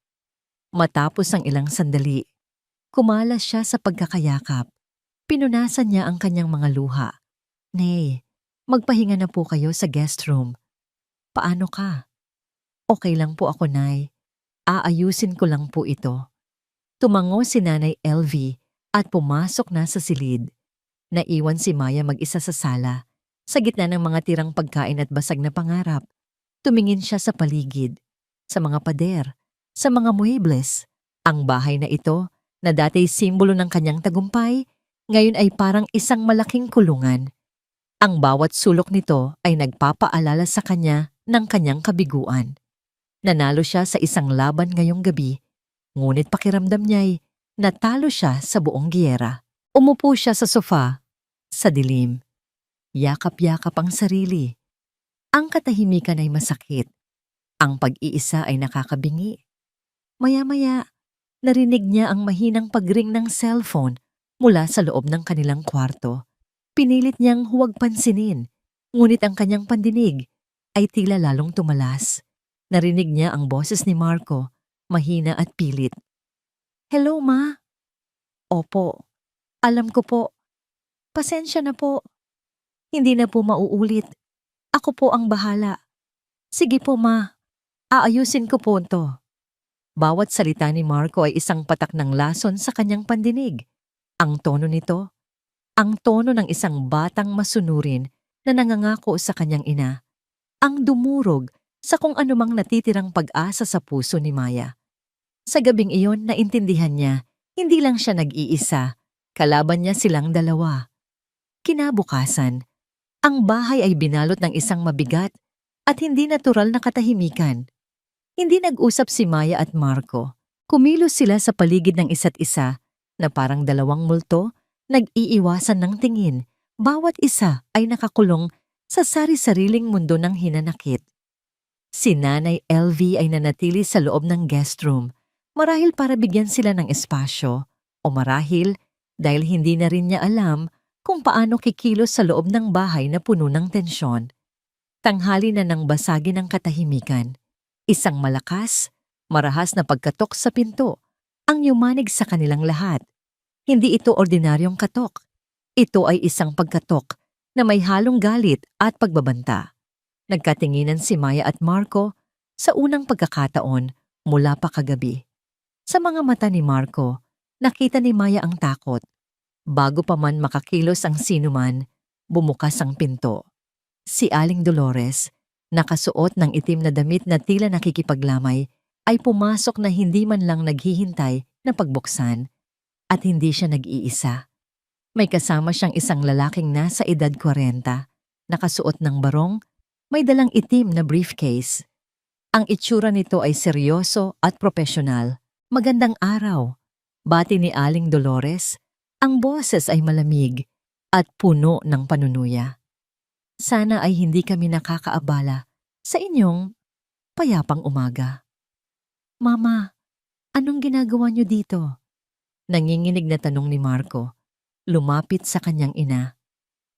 [SPEAKER 1] Matapos ang ilang sandali, kumalas siya sa pagkakayakap. Pinunasan niya ang kanyang mga luha. Nay, magpahinga na po kayo sa guest room. Paano ka? Okay lang po ako, Nay. Aayusin ko lang po ito. Tumango si Nanay Elvie at pumasok na sa silid. Naiwan si Maya mag-isa sa sala. Sa gitna ng mga tirang pagkain at basag na pangarap, tumingin siya sa paligid, sa mga pader, sa mga muebles. Ang bahay na ito, na dati simbolo ng kanyang tagumpay, ngayon ay parang isang malaking kulungan. Ang bawat sulok nito ay nagpapaalala sa kanya ng kanyang kabiguan. Nanalo siya sa isang laban ngayong gabi, ngunit pakiramdam niya'y natalo siya sa buong giyera. Umupo siya sa sofa, sa dilim. Yakap-yakap ang sarili. Ang katahimikan ay masakit. Ang pag-iisa ay nakakabingi. Maya-maya, narinig niya ang mahinang pagring ng cellphone mula sa loob ng kanilang kwarto. Pinilit niyang huwag pansinin, ngunit ang kanyang pandinig ay tila lalong tumalas. Narinig niya ang boses ni Marco, mahina at pilit. Hello, Ma? Opo, alam ko po. Pasensya na po. Hindi na po mauulit. Ako po ang bahala. Sige po, Ma. Aayusin ko po ito. Bawat salita ni Marco ay isang patak ng lason sa kanyang pandinig. Ang tono nito, ang tono ng isang batang masunurin na nangangako sa kanyang ina. Ang dumurog sa kung anumang natitirang pag-asa sa puso ni Maya. Sa gabing iyon, naintindihan niya, hindi lang siya nag-iisa, kalaban niya silang dalawa. Kinabukasan, ang bahay ay binalot ng isang mabigat at hindi natural na katahimikan. Hindi nag-usap si Maya at Marco. Kumilos sila sa paligid ng isa't isa na parang dalawang multo, nag-iiwasan ng tingin. Bawat isa ay nakakulong sa sari-sariling mundo ng hinanakit. Si Nanay Elvie ay nanatili sa loob ng guest room, marahil para bigyan sila ng espasyo, o marahil dahil hindi na rin niya alam kung paano kikilos sa loob ng bahay na puno ng tensyon. Tanghali na nang basagin ang katahimikan. Isang malakas, marahas na pagkatok sa pinto ang yumanig sa kanilang lahat. Hindi ito ordinaryong katok. Ito ay isang pagkatok na may halong galit at pagbabanta. Nagkatinginan si Maya at Marco sa unang pagkakataon mula pa kagabi. Sa mga mata ni Marco, nakita ni Maya ang takot. Bago pa man makakilos ang sinuman, bumukas ang pinto. Si Aling Dolores, nakasuot ng itim na damit na tila nakikipaglamay, ay pumasok na hindi man lang naghihintay na pagbuksan at hindi siya nag-iisa. May kasama siyang isang lalaking nasa edad 40, nakasuot ng barong, may dalang itim na briefcase. Ang itsura nito ay seryoso at propesyonal. Magandang araw. Bati ni Aling Dolores, ang boses ay malamig at puno ng panunuya. Sana ay hindi kami nakakaabala sa inyong payapang umaga. Mama, anong ginagawa niyo dito? Nanginginig na tanong ni Marco, lumapit sa kanyang ina.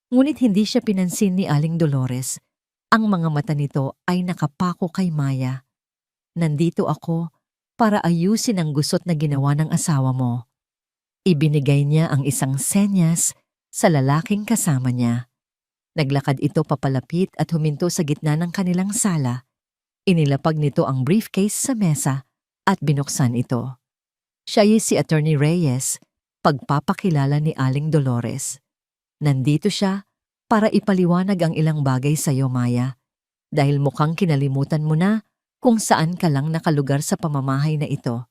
[SPEAKER 1] Ngunit hindi siya pinansin ni Aling Dolores. Ang mga mata nito ay nakapako kay Maya. Nandito ako para ayusin ang gusot na ginawa ng asawa mo. Ibinigay niya ang isang senyas sa lalaking kasama niya. Naglakad ito papalapit at huminto sa gitna ng kanilang sala. Inilapag nito ang briefcase sa mesa at binuksan ito. Siya ay si Attorney Reyes, pagpapakilala ni Aling Dolores. Nandito siya para ipaliwanag ang ilang bagay sa iyo, Maya, dahil mukhang kinalimutan mo na kung saan ka lang nakalugar sa pamamahay na ito.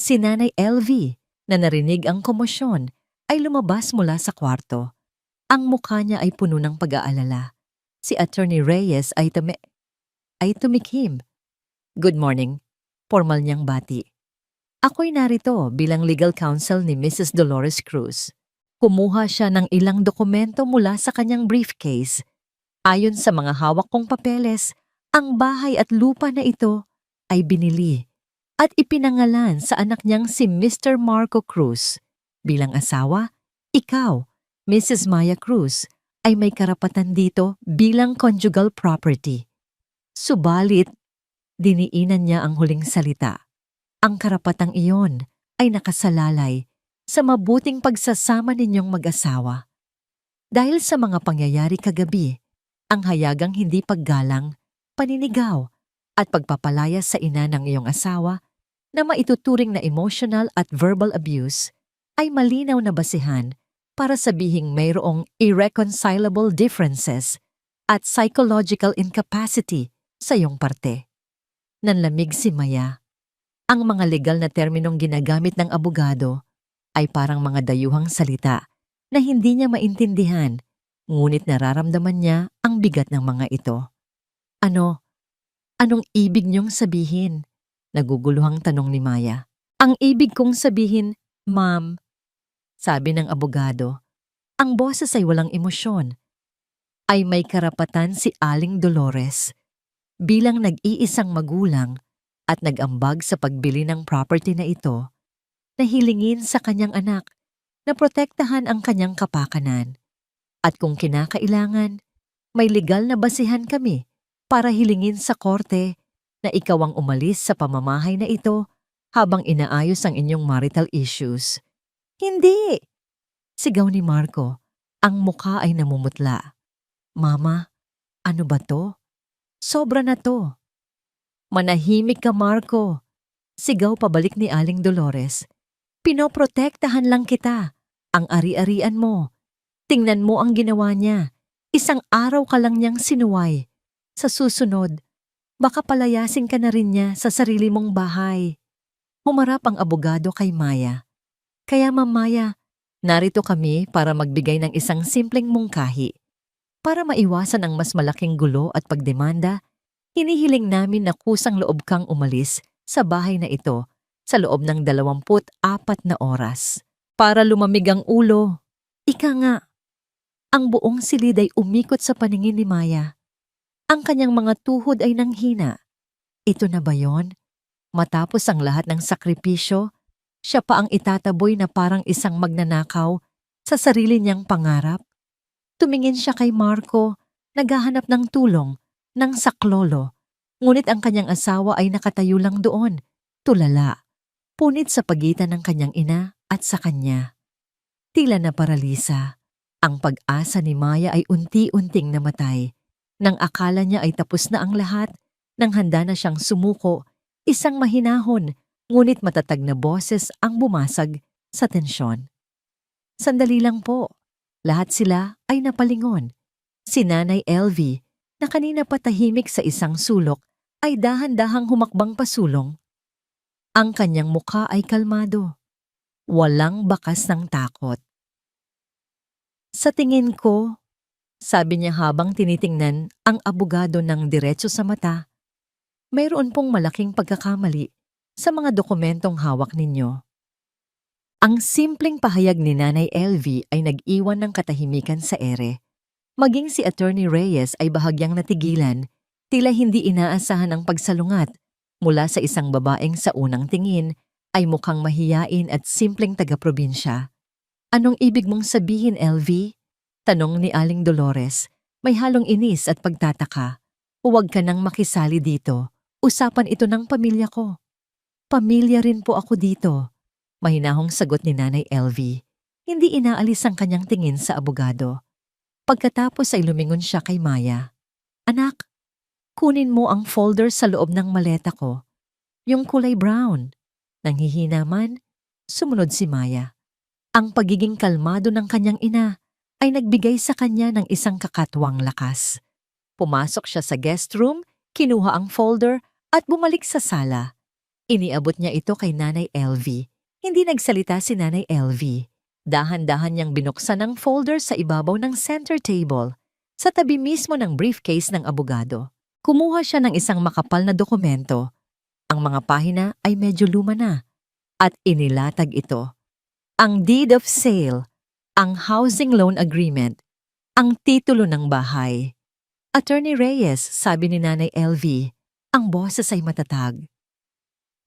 [SPEAKER 1] Si Nanay LV, na narinig ang komosyon, ay lumabas mula sa kwarto. Ang mukha niya ay puno ng pag-aalala. Si Attorney Reyes ay tumikhim. Good morning, formal niyang bati. Ako'y narito bilang legal counsel ni Mrs. Dolores Cruz. Kumuha siya ng ilang dokumento mula sa kanyang briefcase. Ayon sa mga hawak kong papeles, ang bahay at lupa na ito ay binili at ipinangalan sa anak niyang si Mr. Marco Cruz. Bilang asawa, ikaw, Mrs. Maya Cruz, ay may karapatan dito bilang conjugal property. Subalit, diniinan niya ang huling salita. Ang karapatang iyon ay nakasalalay sa mabuting pagsasama ninyong mag-asawa. Dahil sa mga pangyayari kagabi, ang hayagang hindi paggalang, paninigaw, at pagpapalaya sa ina ng iyong asawa na maituturing na emotional at verbal abuse ay malinaw na basihan para sabihing mayroong irreconcilable differences at psychological incapacity sa iyong parte. Nanlamig si Maya. Ang mga legal na terminong ginagamit ng abogado ay parang mga dayuhang salita na hindi niya maintindihan, ngunit nararamdaman niya ang bigat ng mga ito. Anong ibig niyong sabihin? Naguguluhang tanong ni Maya. Ang ibig kong sabihin, ma'am, sabi ng abogado, ang boses ay walang emosyon. Ay may karapatan si Aling Dolores bilang nag-iisang magulang at nag-ambag sa pagbili ng property na ito na hilingin sa kanyang anak na protektahan ang kanyang kapakanan. At kung kinakailangan, may legal na basihan kami para hilingin sa korte na ikaw ang umalis sa pamamahay na ito habang inaayos ang inyong marital issues. Hindi! Sigaw ni Marco. Ang mukha ay namumutla. Mama, ano ba to? Sobra na to. Manahimik ka, Marco. Sigaw pabalik ni Aling Dolores. Pinoprotektahan lang kita. Ang ari-arian mo. Tingnan mo ang ginawa niya. Isang araw ka lang niyang sinuway. Sa susunod, baka palayasin ka na rin niya sa sarili mong bahay. Humarap ang abogado kay Maya. Kaya Ma'am Maya, narito kami para magbigay ng isang simpleng mungkahi. Para maiwasan ang mas malaking gulo at pagdemanda, hinihiling namin na kusang loob kang umalis sa bahay na ito sa loob ng 24 na oras. Para lumamig ang ulo. Ika nga, ang buong silid ay umikot sa paningin ni Maya. Ang kanyang mga tuhod ay nanghina. Ito na ba yon? Matapos ang lahat ng sakripisyo, siya pa ang itataboy na parang isang magnanakaw sa sarili niyang pangarap? Tumingin siya kay Marco, naghahanap ng tulong, ng saklolo. Ngunit ang kanyang asawa ay nakatayo lang doon, tulala, punit sa pagitan ng kanyang ina at sa kanya. Tila na paralisa, ang pag-asa ni Maya ay unti-unting namatay. Nang akala niya ay tapos na ang lahat, nang handa na siyang sumuko, isang mahinahon, ngunit matatag na boses ang bumasag sa tensyon. Sandali lang po. Lahat sila ay napalingon. Si Nanay LV, na kanina patahimik sa isang sulok, ay dahan-dahang humakbang pasulong. Ang kanyang mukha ay kalmado. Walang bakas ng takot. Sa tingin ko, sabi niya habang tinitingnan ang abogado ng diretso sa mata, mayroon pong malaking pagkakamali sa mga dokumentong hawak ninyo. Ang simpleng pahayag ni Nanay LV ay nag-iwan ng katahimikan sa ere. Maging si Attorney Reyes ay bahagyang natigilan, tila hindi inaasahan ang pagsalungat mula sa isang babaeng sa unang tingin ay mukhang mahiyain at simpleng taga-probinsya. Anong ibig mong sabihin, LV? Tanong ni Aling Dolores, may halong inis at pagtataka. Huwag ka nang makisali dito. Usapan ito ng pamilya ko. Pamilya rin po ako dito. Mahinahong sagot ni Nanay LV. Hindi inaalis ang kanyang tingin sa abogado. Pagkatapos ay lumingon siya kay Maya. Anak, kunin mo ang folder sa loob ng maleta ko. Yung kulay brown. Nanghihina man, sumunod si Maya. Ang pagiging kalmado ng kanyang ina ay nagbigay sa kanya ng isang kakatwang lakas. Pumasok siya sa guest room, kinuha ang folder at bumalik sa sala. Iniabot niya ito kay Nanay LV. Hindi nagsalita si Nanay LV. Dahan-dahan niyang binuksan ang folder sa ibabaw ng center table, sa tabi mismo ng briefcase ng abogado. Kumuha siya ng isang makapal na dokumento. Ang mga pahina ay medyo luma na, at inilatag ito. Ang deed of sale, ang housing loan agreement, ang titulo ng bahay. Attorney Reyes, sabi ni Nanay LV, ang boses ay matatag.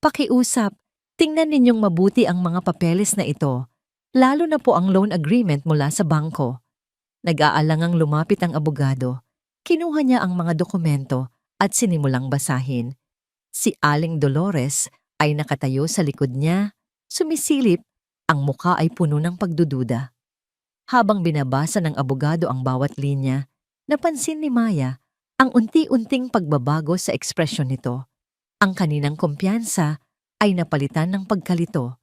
[SPEAKER 1] Pakiusap, tingnan ninyong mabuti ang mga papeles na ito. Lalo na po ang loan agreement mula sa bangko. Nag-aalangang lumapit ang abogado. Kinuha niya ang mga dokumento at sinimulang basahin. Si Aling Dolores ay nakatayo sa likod niya, sumisilip, ang mukha ay puno ng pagdududa. Habang binabasa ng abogado ang bawat linya, napansin ni Maya ang unti-unting pagbabago sa ekspresyon nito. Ang kaninang kumpiyansa ay napalitan ng pagkalito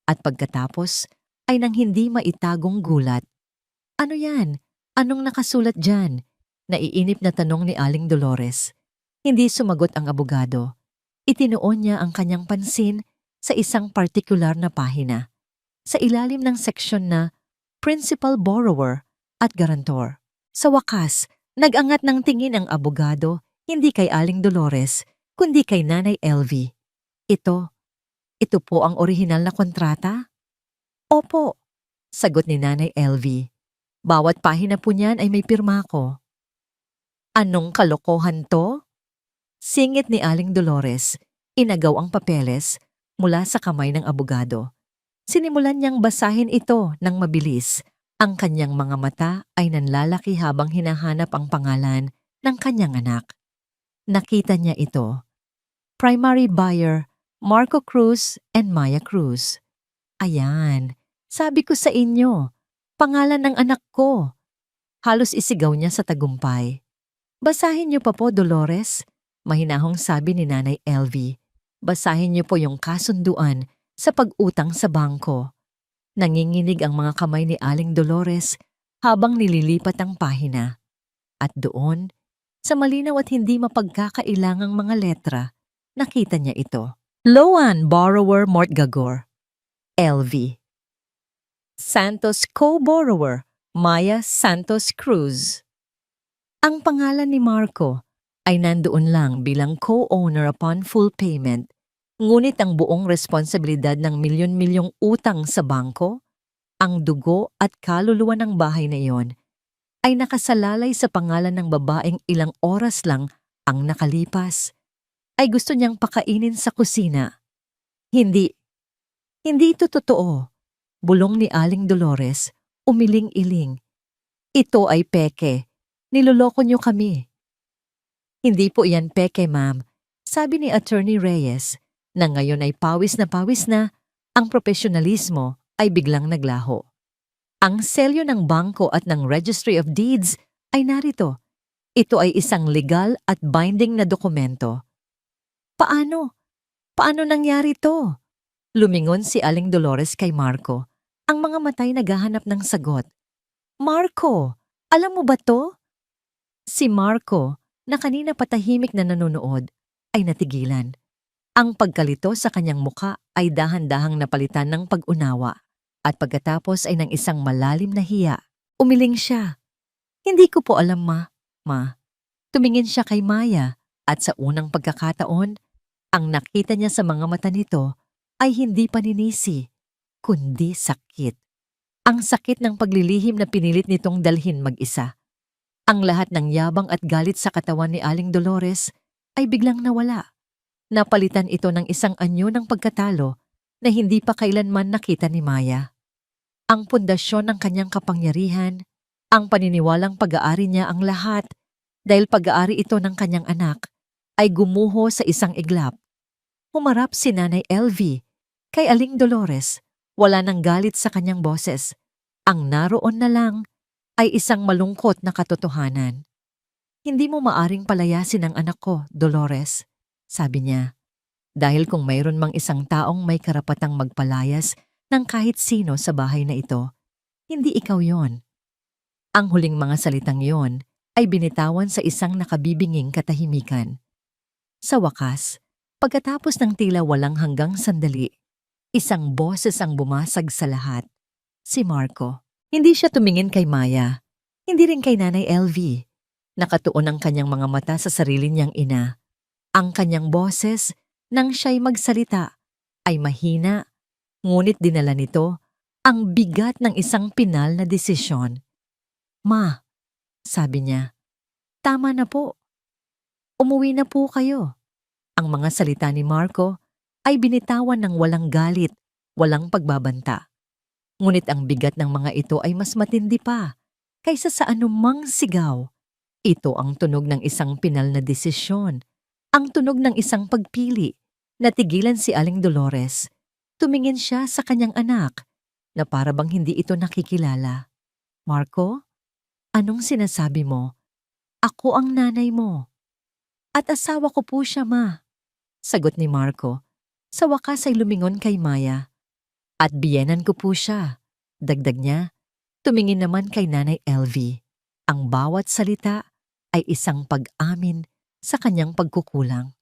[SPEAKER 1] at pagkatapos ay nang hindi maitagong gulat. Ano yan? Anong nakasulat dyan? Naiinip na tanong ni Aling Dolores. Hindi sumagot ang abogado. Itinuon niya ang kanyang pansin sa isang partikular na pahina. Sa ilalim ng seksyon na Principal Borrower at Guarantor. Sa wakas, nag-angat ng tingin ang abogado hindi kay Aling Dolores, kundi kay Nanay LV. Ito po ang orihinal na kontrata? Opo, sagot ni Nanay LV. Bawat pahina po niyan ay may pirma ko. Anong kalokohan to? Singit ni Aling Dolores, inagaw ang papeles mula sa kamay ng abogado. Sinimulan niyang basahin ito ng mabilis. Ang kanyang mga mata ay nanlalaki habang hinahanap ang pangalan ng kanyang anak. Nakita niya ito. Primary buyer, Marco Cruz and Maya Cruz. Ayan. Sabi ko sa inyo, pangalan ng anak ko. Halos isigaw niya sa tagumpay. Basahin niyo pa po, Dolores. Mahinahong sabi ni Nanay LV. Basahin niyo po yung kasunduan sa pag-utang sa bangko. Nanginginig ang mga kamay ni Aling Dolores habang nililipat ang pahina. At doon, sa malinaw at hindi mapagkakailangang mga letra, nakita niya ito. Loan Borrower Mortgagor, LV. Santos Co-Borrower, Maya Santos Cruz. Ang pangalan ni Marco ay nandoon lang bilang co-owner upon full payment, ngunit ang buong responsibilidad ng milyon-milyong utang sa bangko, ang dugo at kaluluwa ng bahay na iyon, ay nakasalalay sa pangalan ng babaeng ilang oras lang ang nakalipas. Ay gusto niyang pakainin sa kusina. Hindi ito totoo. Bulong ni Aling Dolores, umiling-iling. Ito ay peke. Niloloko niyo kami. Hindi po iyan peke, ma'am. Sabi ni Attorney Reyes, na ngayon ay pawis na, ang profesionalismo ay biglang naglaho. Ang selyo ng bangko at ng Registry of Deeds ay narito. Ito ay isang legal at binding na dokumento. Paano? Paano nangyari to? Lumingon si Aling Dolores kay Marco. Ang mga mata'y naghahanap ng sagot. Marco, alam mo ba to? Si Marco, na kanina patahimik na nanonood, ay natigilan. Ang pagkalito sa kanyang muka ay dahan-dahang napalitan ng pag-unawa. At pagkatapos ay ng isang malalim na hiya, umiling siya. Hindi ko po alam, Ma. Tumingin siya kay Maya at sa unang pagkakataon, ang nakita niya sa mga mata nito ay hindi paninisi, kundi sakit. Ang sakit ng paglilihim na pinilit nitong dalhin mag-isa. Ang lahat ng yabang at galit sa katawan ni Aling Dolores ay biglang nawala. Napalitan ito ng isang anyo ng pagkatalo na hindi pa kailanman nakita ni Maya. Ang pundasyon ng kanyang kapangyarihan, ang paniniwalang pag-aari niya ang lahat dahil pag-aari ito ng kanyang anak, ay gumuho sa isang iglap. Humarap si Nanay LV kay Aling Dolores, wala nang galit sa kanyang boses. Ang naroon na lang ay isang malungkot na katotohanan. Hindi mo maaring palayasin ang anak ko, Dolores, sabi niya. Dahil kung mayroon mang isang taong may karapatang magpalayas ng kahit sino sa bahay na ito, hindi ikaw yon. Ang huling mga salitang yon ay binitawan sa isang nakabibinging katahimikan. Sa wakas, pagkatapos ng tila walang hanggang sandali, isang boses ang bumasag sa lahat. Si Marco. Hindi siya tumingin kay Maya, hindi rin kay Nanay LV. Nakatuon ang kanyang mga mata sa sarili niyang ina. Ang kanyang boses, nang siya'y magsalita, ay mahina, ngunit dinala nito ang bigat ng isang pinal na desisyon. Ma, sabi niya, tama na po. Umuwi na po kayo. Ang mga salita ni Marco ay binitawan ng walang galit, walang pagbabanta. Ngunit ang bigat ng mga ito ay mas matindi pa kaysa sa anumang sigaw. Ito ang tunog ng isang pinal na desisyon, ang tunog ng isang pagpili. Natigilan si Aling Dolores. Tumingin siya sa kanyang anak na para bang hindi ito nakikilala. Marco, anong sinasabi mo? Ako ang nanay mo. At asawa ko po siya, Ma. Sagot ni Marco. Sa wakas ay lumingon kay Maya. At biyenan ko po siya. Dagdag niya, tumingin naman kay Nanay LV. Ang bawat salita ay isang pag-amin sa kanyang pagkukulang.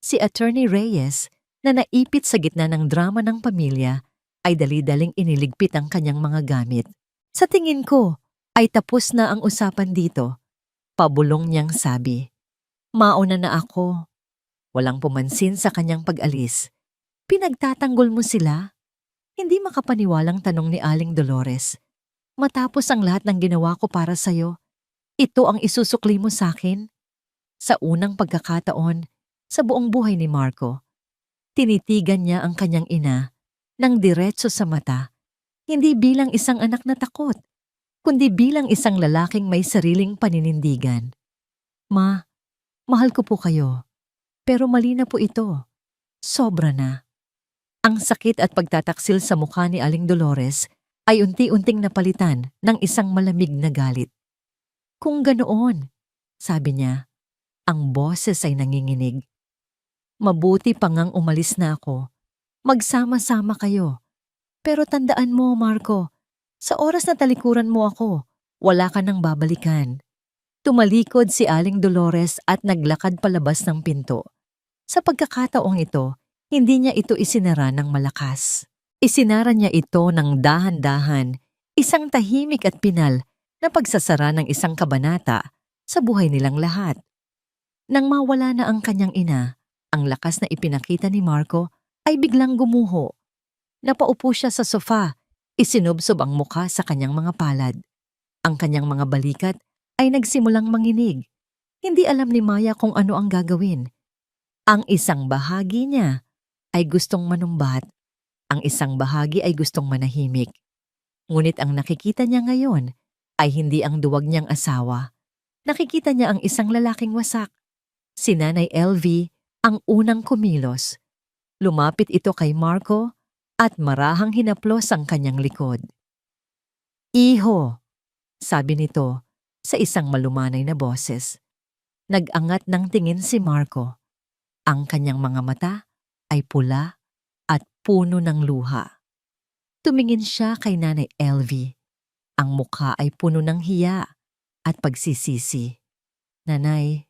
[SPEAKER 1] Si Attorney Reyes, na naipit sa gitna ng drama ng pamilya, ay dali-daling iniligpit ang kanyang mga gamit. Sa tingin ko, ay tapos na ang usapan dito. Pabulong niyang sabi. Mauna na ako. Walang pumansin sa kanyang pag-alis. Pinagtatanggol mo sila? Hindi makapaniwalang tanong ni Aling Dolores. Matapos ang lahat ng ginawa ko para sa'yo, ito ang isusukli mo sa akin? Sa unang pagkakataon, sa buong buhay ni Marco, tinitigan niya ang kanyang ina ng diretso sa mata, hindi bilang isang anak na takot, kundi bilang isang lalaking may sariling paninindigan. Ma, mahal ko po kayo, pero mali na po ito. Sobra na. Ang sakit at pagtataksil sa mukha ni Aling Dolores ay unti-unting napalitan ng isang malamig na galit. Kung ganoon, sabi niya, ang boses ay nanginginig. Mabuti pa ngang umalis na ako. Magsama-sama kayo. Pero tandaan mo, Marco, sa oras na talikuran mo ako, wala ka nang babalikan. Tumalikod si Aling Dolores at naglakad palabas ng pinto. Sa pagkakataong ito, hindi niya ito isinara ng malakas. Isinara niya ito ng dahan-dahan, isang tahimik at pinal na pagsasara ng isang kabanata sa buhay nilang lahat. Nang mawala na ang kanyang ina, ang lakas na ipinakita ni Marco ay biglang gumuho. Napaupo siya sa sofa, isinubsob ang mukha sa kanyang mga palad. Ang kanyang mga balikat ay nagsimulang manginig. Hindi alam ni Maya kung ano ang gagawin. Ang isang bahagi niya ay gustong manumbat, ang isang bahagi ay gustong manahimik. Ngunit ang nakikita niya ngayon ay hindi ang duwag niyang asawa. Nakikita niya ang isang lalaking wasak. Si Nanay LV ang unang kumilos. Lumapit ito kay Marco at marahang hinaplos ang kanyang likod. Iho, sabi nito sa isang malumanay na boses. Nag-angat ng tingin si Marco. Ang kanyang mga mata ay pula at puno ng luha. Tumingin siya kay Nanay Elvie. Ang mukha ay puno ng hiya at pagsisisi. "Nanay,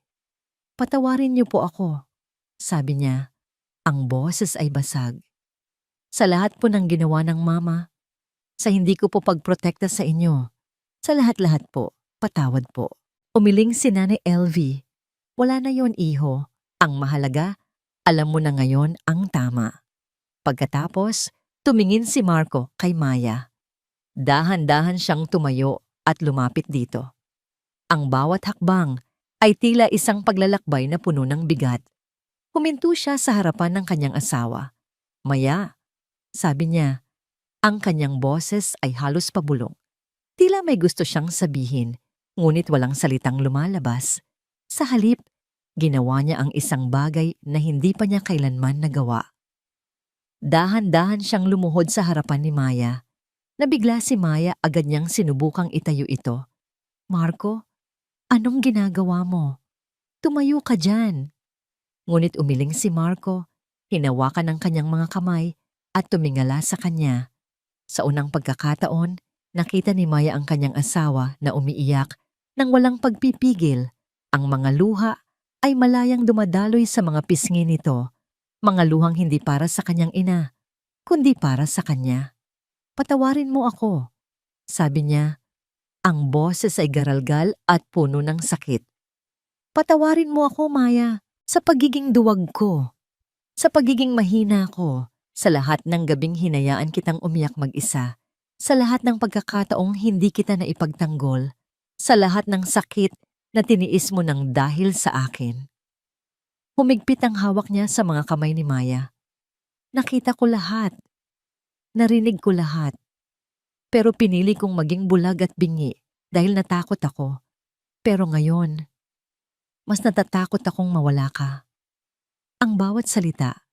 [SPEAKER 1] patawarin niyo po ako," sabi niya. Ang boses ay basag. "Sa lahat po ng ginawa ng mama, sa hindi ko po pagprotekta sa inyo, sa lahat-lahat po, patawad po." Umiling si Nanay Elvie. "Wala na yon, iho. Ang mahalaga, alam mo na ngayon ang tama." Pagkatapos, tumingin si Marco kay Maya. Dahan-dahan siyang tumayo at lumapit dito. Ang bawat hakbang ay tila isang paglalakbay na puno ng bigat. Huminto siya sa harapan ng kanyang asawa. "Maya," sabi niya, ang kanyang boses ay halos pabulong. Tila may gusto siyang sabihin, ngunit walang salitang lumalabas. Sa halip, ginawa niya ang isang bagay na hindi pa niya kailanman nagawa. Dahan-dahan siyang lumuhod sa harapan ni Maya. Nabigla si Maya, agad niyang sinubukang itayo ito. "Marco, anong ginagawa mo? Tumayo ka dyan." Ngunit umiling si Marco, hinawakan ang kanyang mga kamay at tumingala sa kanya. Sa unang pagkakataon, nakita ni Maya ang kanyang asawa na umiiyak nang walang pagpipigil. Ang mga luha ay malayang dumadaloy sa mga pisngi nito. Mga luhang hindi para sa kanyang ina, kundi para sa kanya. "Patawarin mo ako," sabi niya. Ang boses ay garalgal at puno ng sakit. "Patawarin mo ako, Maya, sa pagiging duwag ko, sa pagiging mahina ko, sa lahat ng gabing hinayaan kitang umiyak mag-isa, sa lahat ng pagkakataong hindi kita naipagtanggol, sa lahat ng sakit na tiniis mo ng dahil sa akin." Humigpit ang hawak niya sa mga kamay ni Maya. "Nakita ko lahat. Narinig ko lahat. Pero pinili kong maging bulag at bingi dahil natakot ako. Pero ngayon, mas natatakot akong mawala ka." Ang bawat salita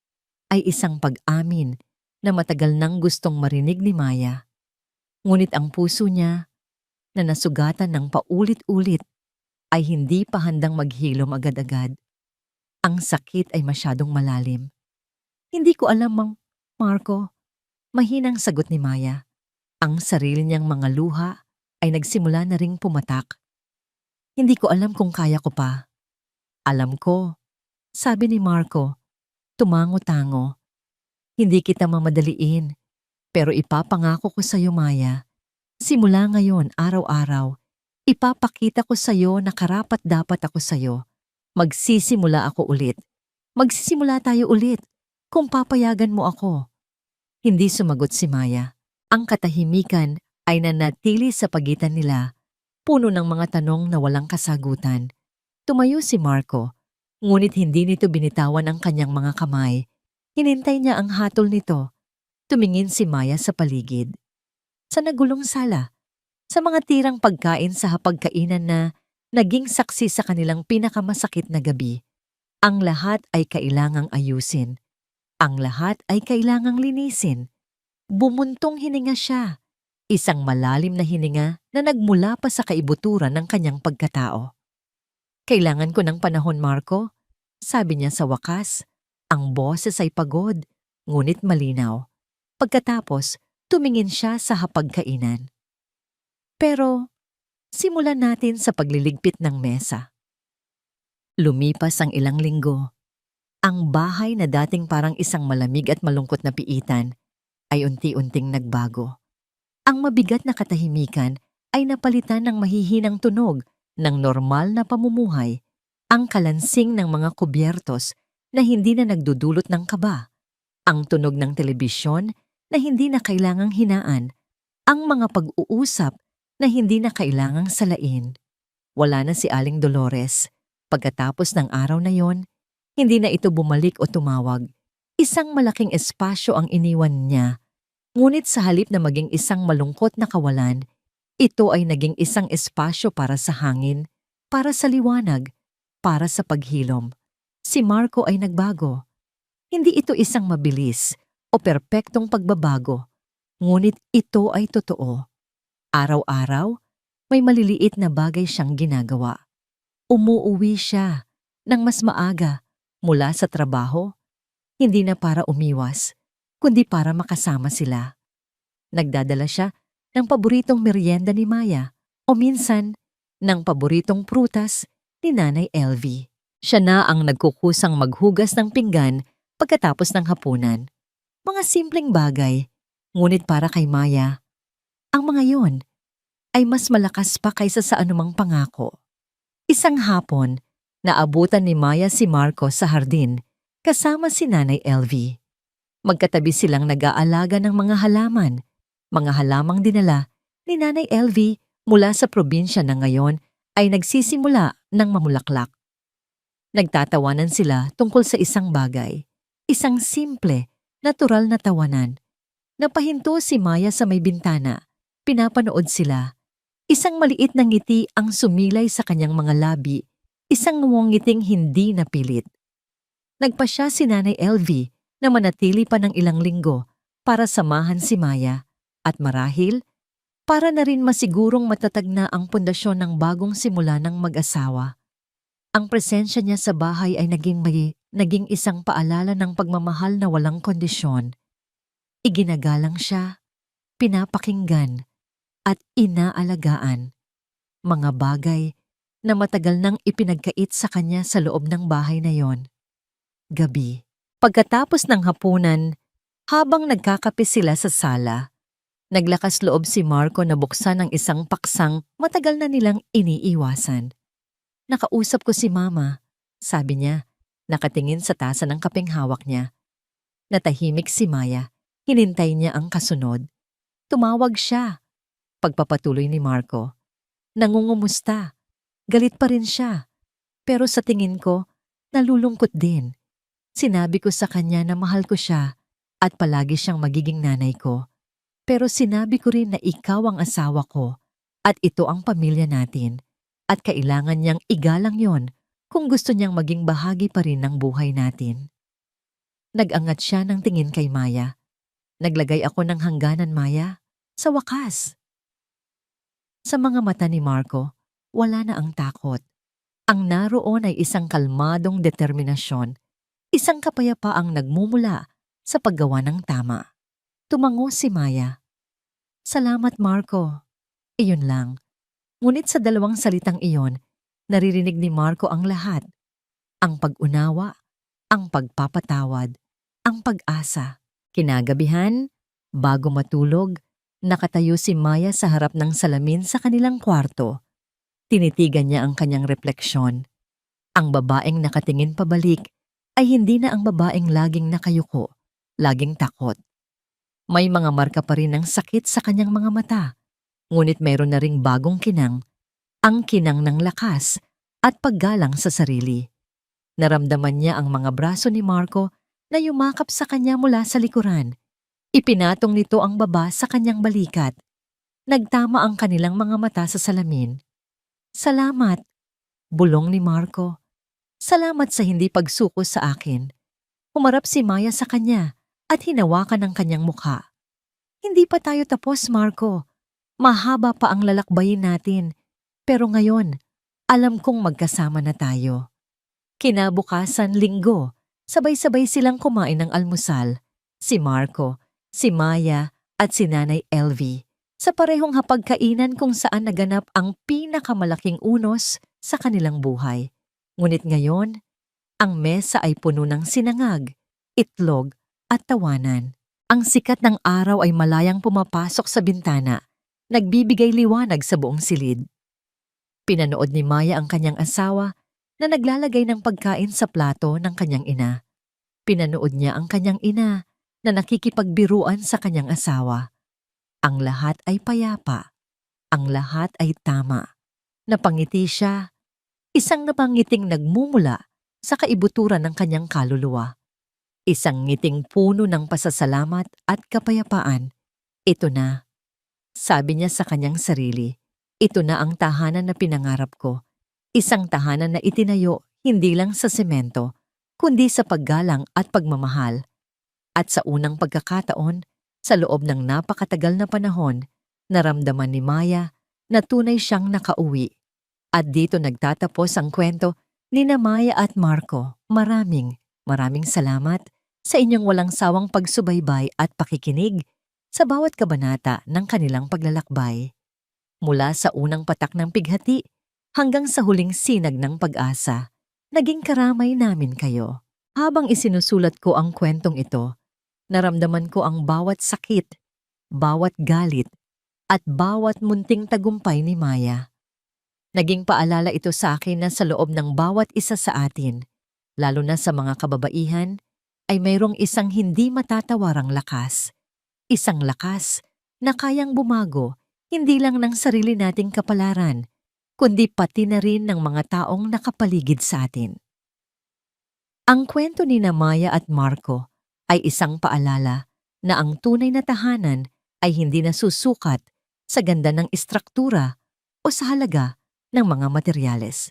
[SPEAKER 1] ay isang pag-amin na matagal nang gustong marinig ni Maya. Ngunit ang puso niya, na nasugatan ng paulit-ulit, ay hindi pa handang maghilom agad-agad. Ang sakit ay masyadong malalim. "Hindi ko alam, Marco," mahinang sagot ni Maya. Ang sarili niyang mga luha ay nagsimula na ring pumatak. "Hindi ko alam kung kaya ko pa." "Alam ko," sabi ni Marco, tumango-tango. "Hindi kita mamadaliin, pero ipapangako ko sa iyo, Maya. Simula ngayon, araw-araw, ipapakita ko sa iyo na karapat-dapat ako sa iyo. Magsisimula ako ulit. Magsisimula tayo ulit, kung papayagan mo ako." Hindi sumagot si Maya. Ang katahimikan ay nanatili sa pagitan nila, puno ng mga tanong na walang kasagutan. Tumayo si Marco, ngunit hindi nito binitawan ang kanyang mga kamay. Hinintay niya ang hatol nito. Tumingin si Maya sa paligid. Sa nagulong sala, sa mga tirang pagkain sa hapagkainan na naging saksi sa kanilang pinakamasakit na gabi. Ang lahat ay kailangang ayusin. Ang lahat ay kailangang linisin. Bumuntong hininga siya. Isang malalim na hininga na nagmula pa sa kaibuturan ng kanyang pagkatao. "Kailangan ko ng panahon, Marco," sabi niya sa wakas. Ang boses ay pagod, ngunit malinaw. Pagkatapos, tumingin siya sa hapagkainan. "Pero, simulan natin sa pagliligpit ng mesa." Lumipas ang ilang linggo. Ang bahay na dating parang isang malamig at malungkot na piitan ay unti-unting nagbago. Ang mabigat na katahimikan ay napalitan ng mahihinang tunog ng normal na pamumuhay, ang kalansing ng mga kubyertos na hindi na nagdudulot ng kaba, ang tunog ng telebisyon na hindi na kailangang hinaan, ang mga pag-uusap na hindi na kailangang salain. Wala na si Aling Dolores. Pagkatapos ng araw na yon, hindi na ito bumalik o tumawag. Isang malaking espasyo ang iniwan niya. Ngunit sa halip na maging isang malungkot na kawalan, ito ay naging isang espasyo para sa hangin, para sa liwanag, para sa paghilom. Si Marco ay nagbago. Hindi ito isang mabilis o perpektong pagbabago, ngunit ito ay totoo. Araw-araw, may maliliit na bagay siyang ginagawa. Umuuwi siya ng mas maaga mula sa trabaho, hindi na para umiwas, kundi para makasama sila. Nagdadala siya ng paboritong merienda ni Maya o minsan ng paboritong prutas ni Nanay Elvie. Siya na ang nagkukusang maghugas ng pinggan pagkatapos ng hapunan. Mga simpleng bagay, ngunit para kay Maya, ang mga yon ay mas malakas pa kaysa sa anumang pangako. Isang hapon, naabutan ni Maya si Marco sa hardin kasama si Nanay Elvie. Magkatabi silang nag-aalaga ng mga halamang dinala ni Nanay Elvie mula sa probinsya na ngayon ay nagsisimula ng mamulaklak. Nagtatawanan sila tungkol sa isang bagay, isang simple, natural na tawanan. Napahinto si Maya sa may bintana, pinapanood sila. Isang maliit na ngiti ang sumilay sa kanyang mga labi, isang ngiting hindi napilit. Nagpasya si Nanay Elvie na manatili pa ng ilang linggo para samahan si Maya at marahil para na rin masigurong matatag na ang pundasyon ng bagong simula ng mag-asawa. Ang presensya niya sa bahay ay naging isang paalala ng pagmamahal na walang kondisyon. Iginagalang siya, pinapakinggan, at inaalagaan. Mga bagay na matagal nang ipinagkait sa kanya sa loob ng bahay na yon. Gabi. Pagkatapos ng hapunan, habang nagkakape sila sa sala, naglakas loob si Marco na buksan ang isang paksang matagal na nilang iniiwasan. Nakausap ko si Mama, sabi niya, nakatingin sa tasa ng kapeng hawak niya. Natahimik si Maya, hinintay niya ang kasunod. Tumawag siya. Pagpapatuloy ni Marco. Nangungumusta. Galit pa rin siya. Pero sa tingin ko, nalulungkot din. Sinabi ko sa kanya na mahal ko siya at palagi siyang magiging nanay ko. Pero sinabi ko rin na ikaw ang asawa ko at ito ang pamilya natin. At kailangan niyang igalang yon kung gusto niyang maging bahagi pa rin ng buhay natin. Nag-angat siya ng tingin kay Maya. Naglagay ako ng hangganan, Maya. Sa wakas. Sa mga mata ni Marco, wala na ang takot. Ang naroon ay isang kalmadong determinasyon, isang kapayapaang nagmumula sa paggawa ng tama. Tumango si Maya. Salamat, Marco. Iyon lang. Ngunit sa dalawang salitang iyon, naririnig ni Marco ang lahat. Ang pag-unawa, ang pagpapatawad, ang pag-asa. Kinagabihan, bago matulog, nakatayo si Maya sa harap ng salamin sa kanilang kwarto. Tinitigan niya ang kanyang refleksyon. Ang babaeng nakatingin pabalik ay hindi na ang babaeng laging nakayuko, laging takot. May mga marka pa rin ng sakit sa kanyang mga mata. Ngunit mayroon na ring bagong kinang, ang kinang ng lakas at paggalang sa sarili. Naramdaman niya ang mga braso ni Marco na yumakap sa kanya mula sa likuran. Ipinatong nito ang baba sa kanyang balikat. Nagtama ang kanilang mga mata sa salamin. Salamat, bulong ni Marco. Salamat sa hindi pagsuko sa akin. Humarap si Maya sa kanya at hinawakan ang kanyang mukha. Hindi pa tayo tapos, Marco. Mahaba pa ang lalakbayin natin, pero ngayon, alam kong magkasama na tayo. Kinabukasan linggo, sabay-sabay silang kumain ng almusal, si Marco, si Maya at si Nanay Elvie, sa parehong hapagkainan kung saan naganap ang pinakamalaking unos sa kanilang buhay. Ngunit ngayon, ang mesa ay puno ng sinangag, itlog at tawanan. Ang sikat ng araw ay malayang pumapasok sa bintana, nagbibigay liwanag sa buong silid. Pinanood ni Maya ang kanyang asawa na naglalagay ng pagkain sa plato ng kanyang ina. Pinanood niya ang kanyang ina na nakikipagbiruan sa kanyang asawa. Ang lahat ay payapa. Ang lahat ay tama. Napangiti siya, isang napangiting nagmumula sa kaibuturan ng kanyang kaluluwa. Isang ngiting puno ng pasasalamat at kapayapaan. Ito na. Sabi niya sa kanyang sarili, ito na ang tahanan na pinangarap ko. Isang tahanan na itinayo hindi lang sa semento, kundi sa paggalang at pagmamahal. At sa unang pagkakataon, sa loob ng napakatagal na panahon, naramdaman ni Maya na tunay siyang nakauwi. At dito nagtatapos ang kwento ni Maya at Marco. Maraming salamat sa inyong walang sawang pagsubaybay at pakikinig. sa bawat kabanata ng kanilang paglalakbay. Mula sa unang patak ng pighati hanggang sa huling sinag ng pag-asa, naging karamay namin kayo. Habang isinusulat ko ang kwentong ito, naramdaman ko ang bawat sakit, bawat galit, at bawat munting tagumpay ni Maya. Naging paalala ito sa akin na sa loob ng bawat isa sa atin, lalo na sa mga kababaihan, ay mayroong isang hindi matatawarang lakas. Isang lakas na kayang bumago hindi lang ng sarili nating kapalaran, kundi pati na rin ng mga taong nakapaligid sa atin. Ang kwento ni Maya at Marco ay isang paalala na ang tunay na tahanan ay hindi nasusukat sa ganda ng istruktura o sa halaga ng mga materyales.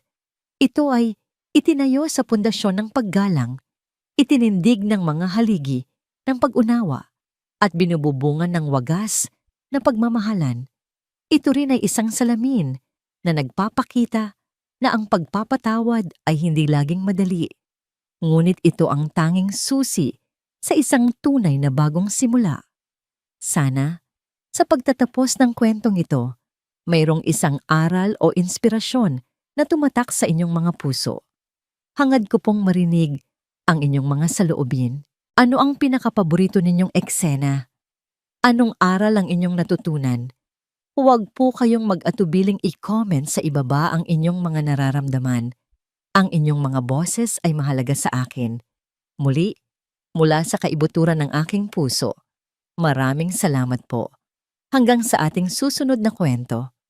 [SPEAKER 1] Ito ay itinayo sa pundasyon ng paggalang, itinindig ng mga haligi ng pag-unawa at binububungan ng wagas na pagmamahalan. Ito rin ay isang salamin na nagpapakita na ang pagpapatawad ay hindi laging madali. Ngunit ito ang tanging susi sa isang tunay na bagong simula. Sana, sa pagtatapos ng kwentong ito, mayroong isang aral o inspirasyon na tumatak sa inyong mga puso. Hangad ko pong marinig ang inyong mga saloobin. Ano ang pinakapaborito ninyong eksena? Anong aral ang inyong natutunan? Huwag po kayong mag-atubiling i-comment sa ibaba ang inyong mga nararamdaman. Ang inyong mga boses ay mahalaga sa akin. Muli, mula sa kaibuturan ng aking puso, maraming salamat po. Hanggang sa ating susunod na kwento.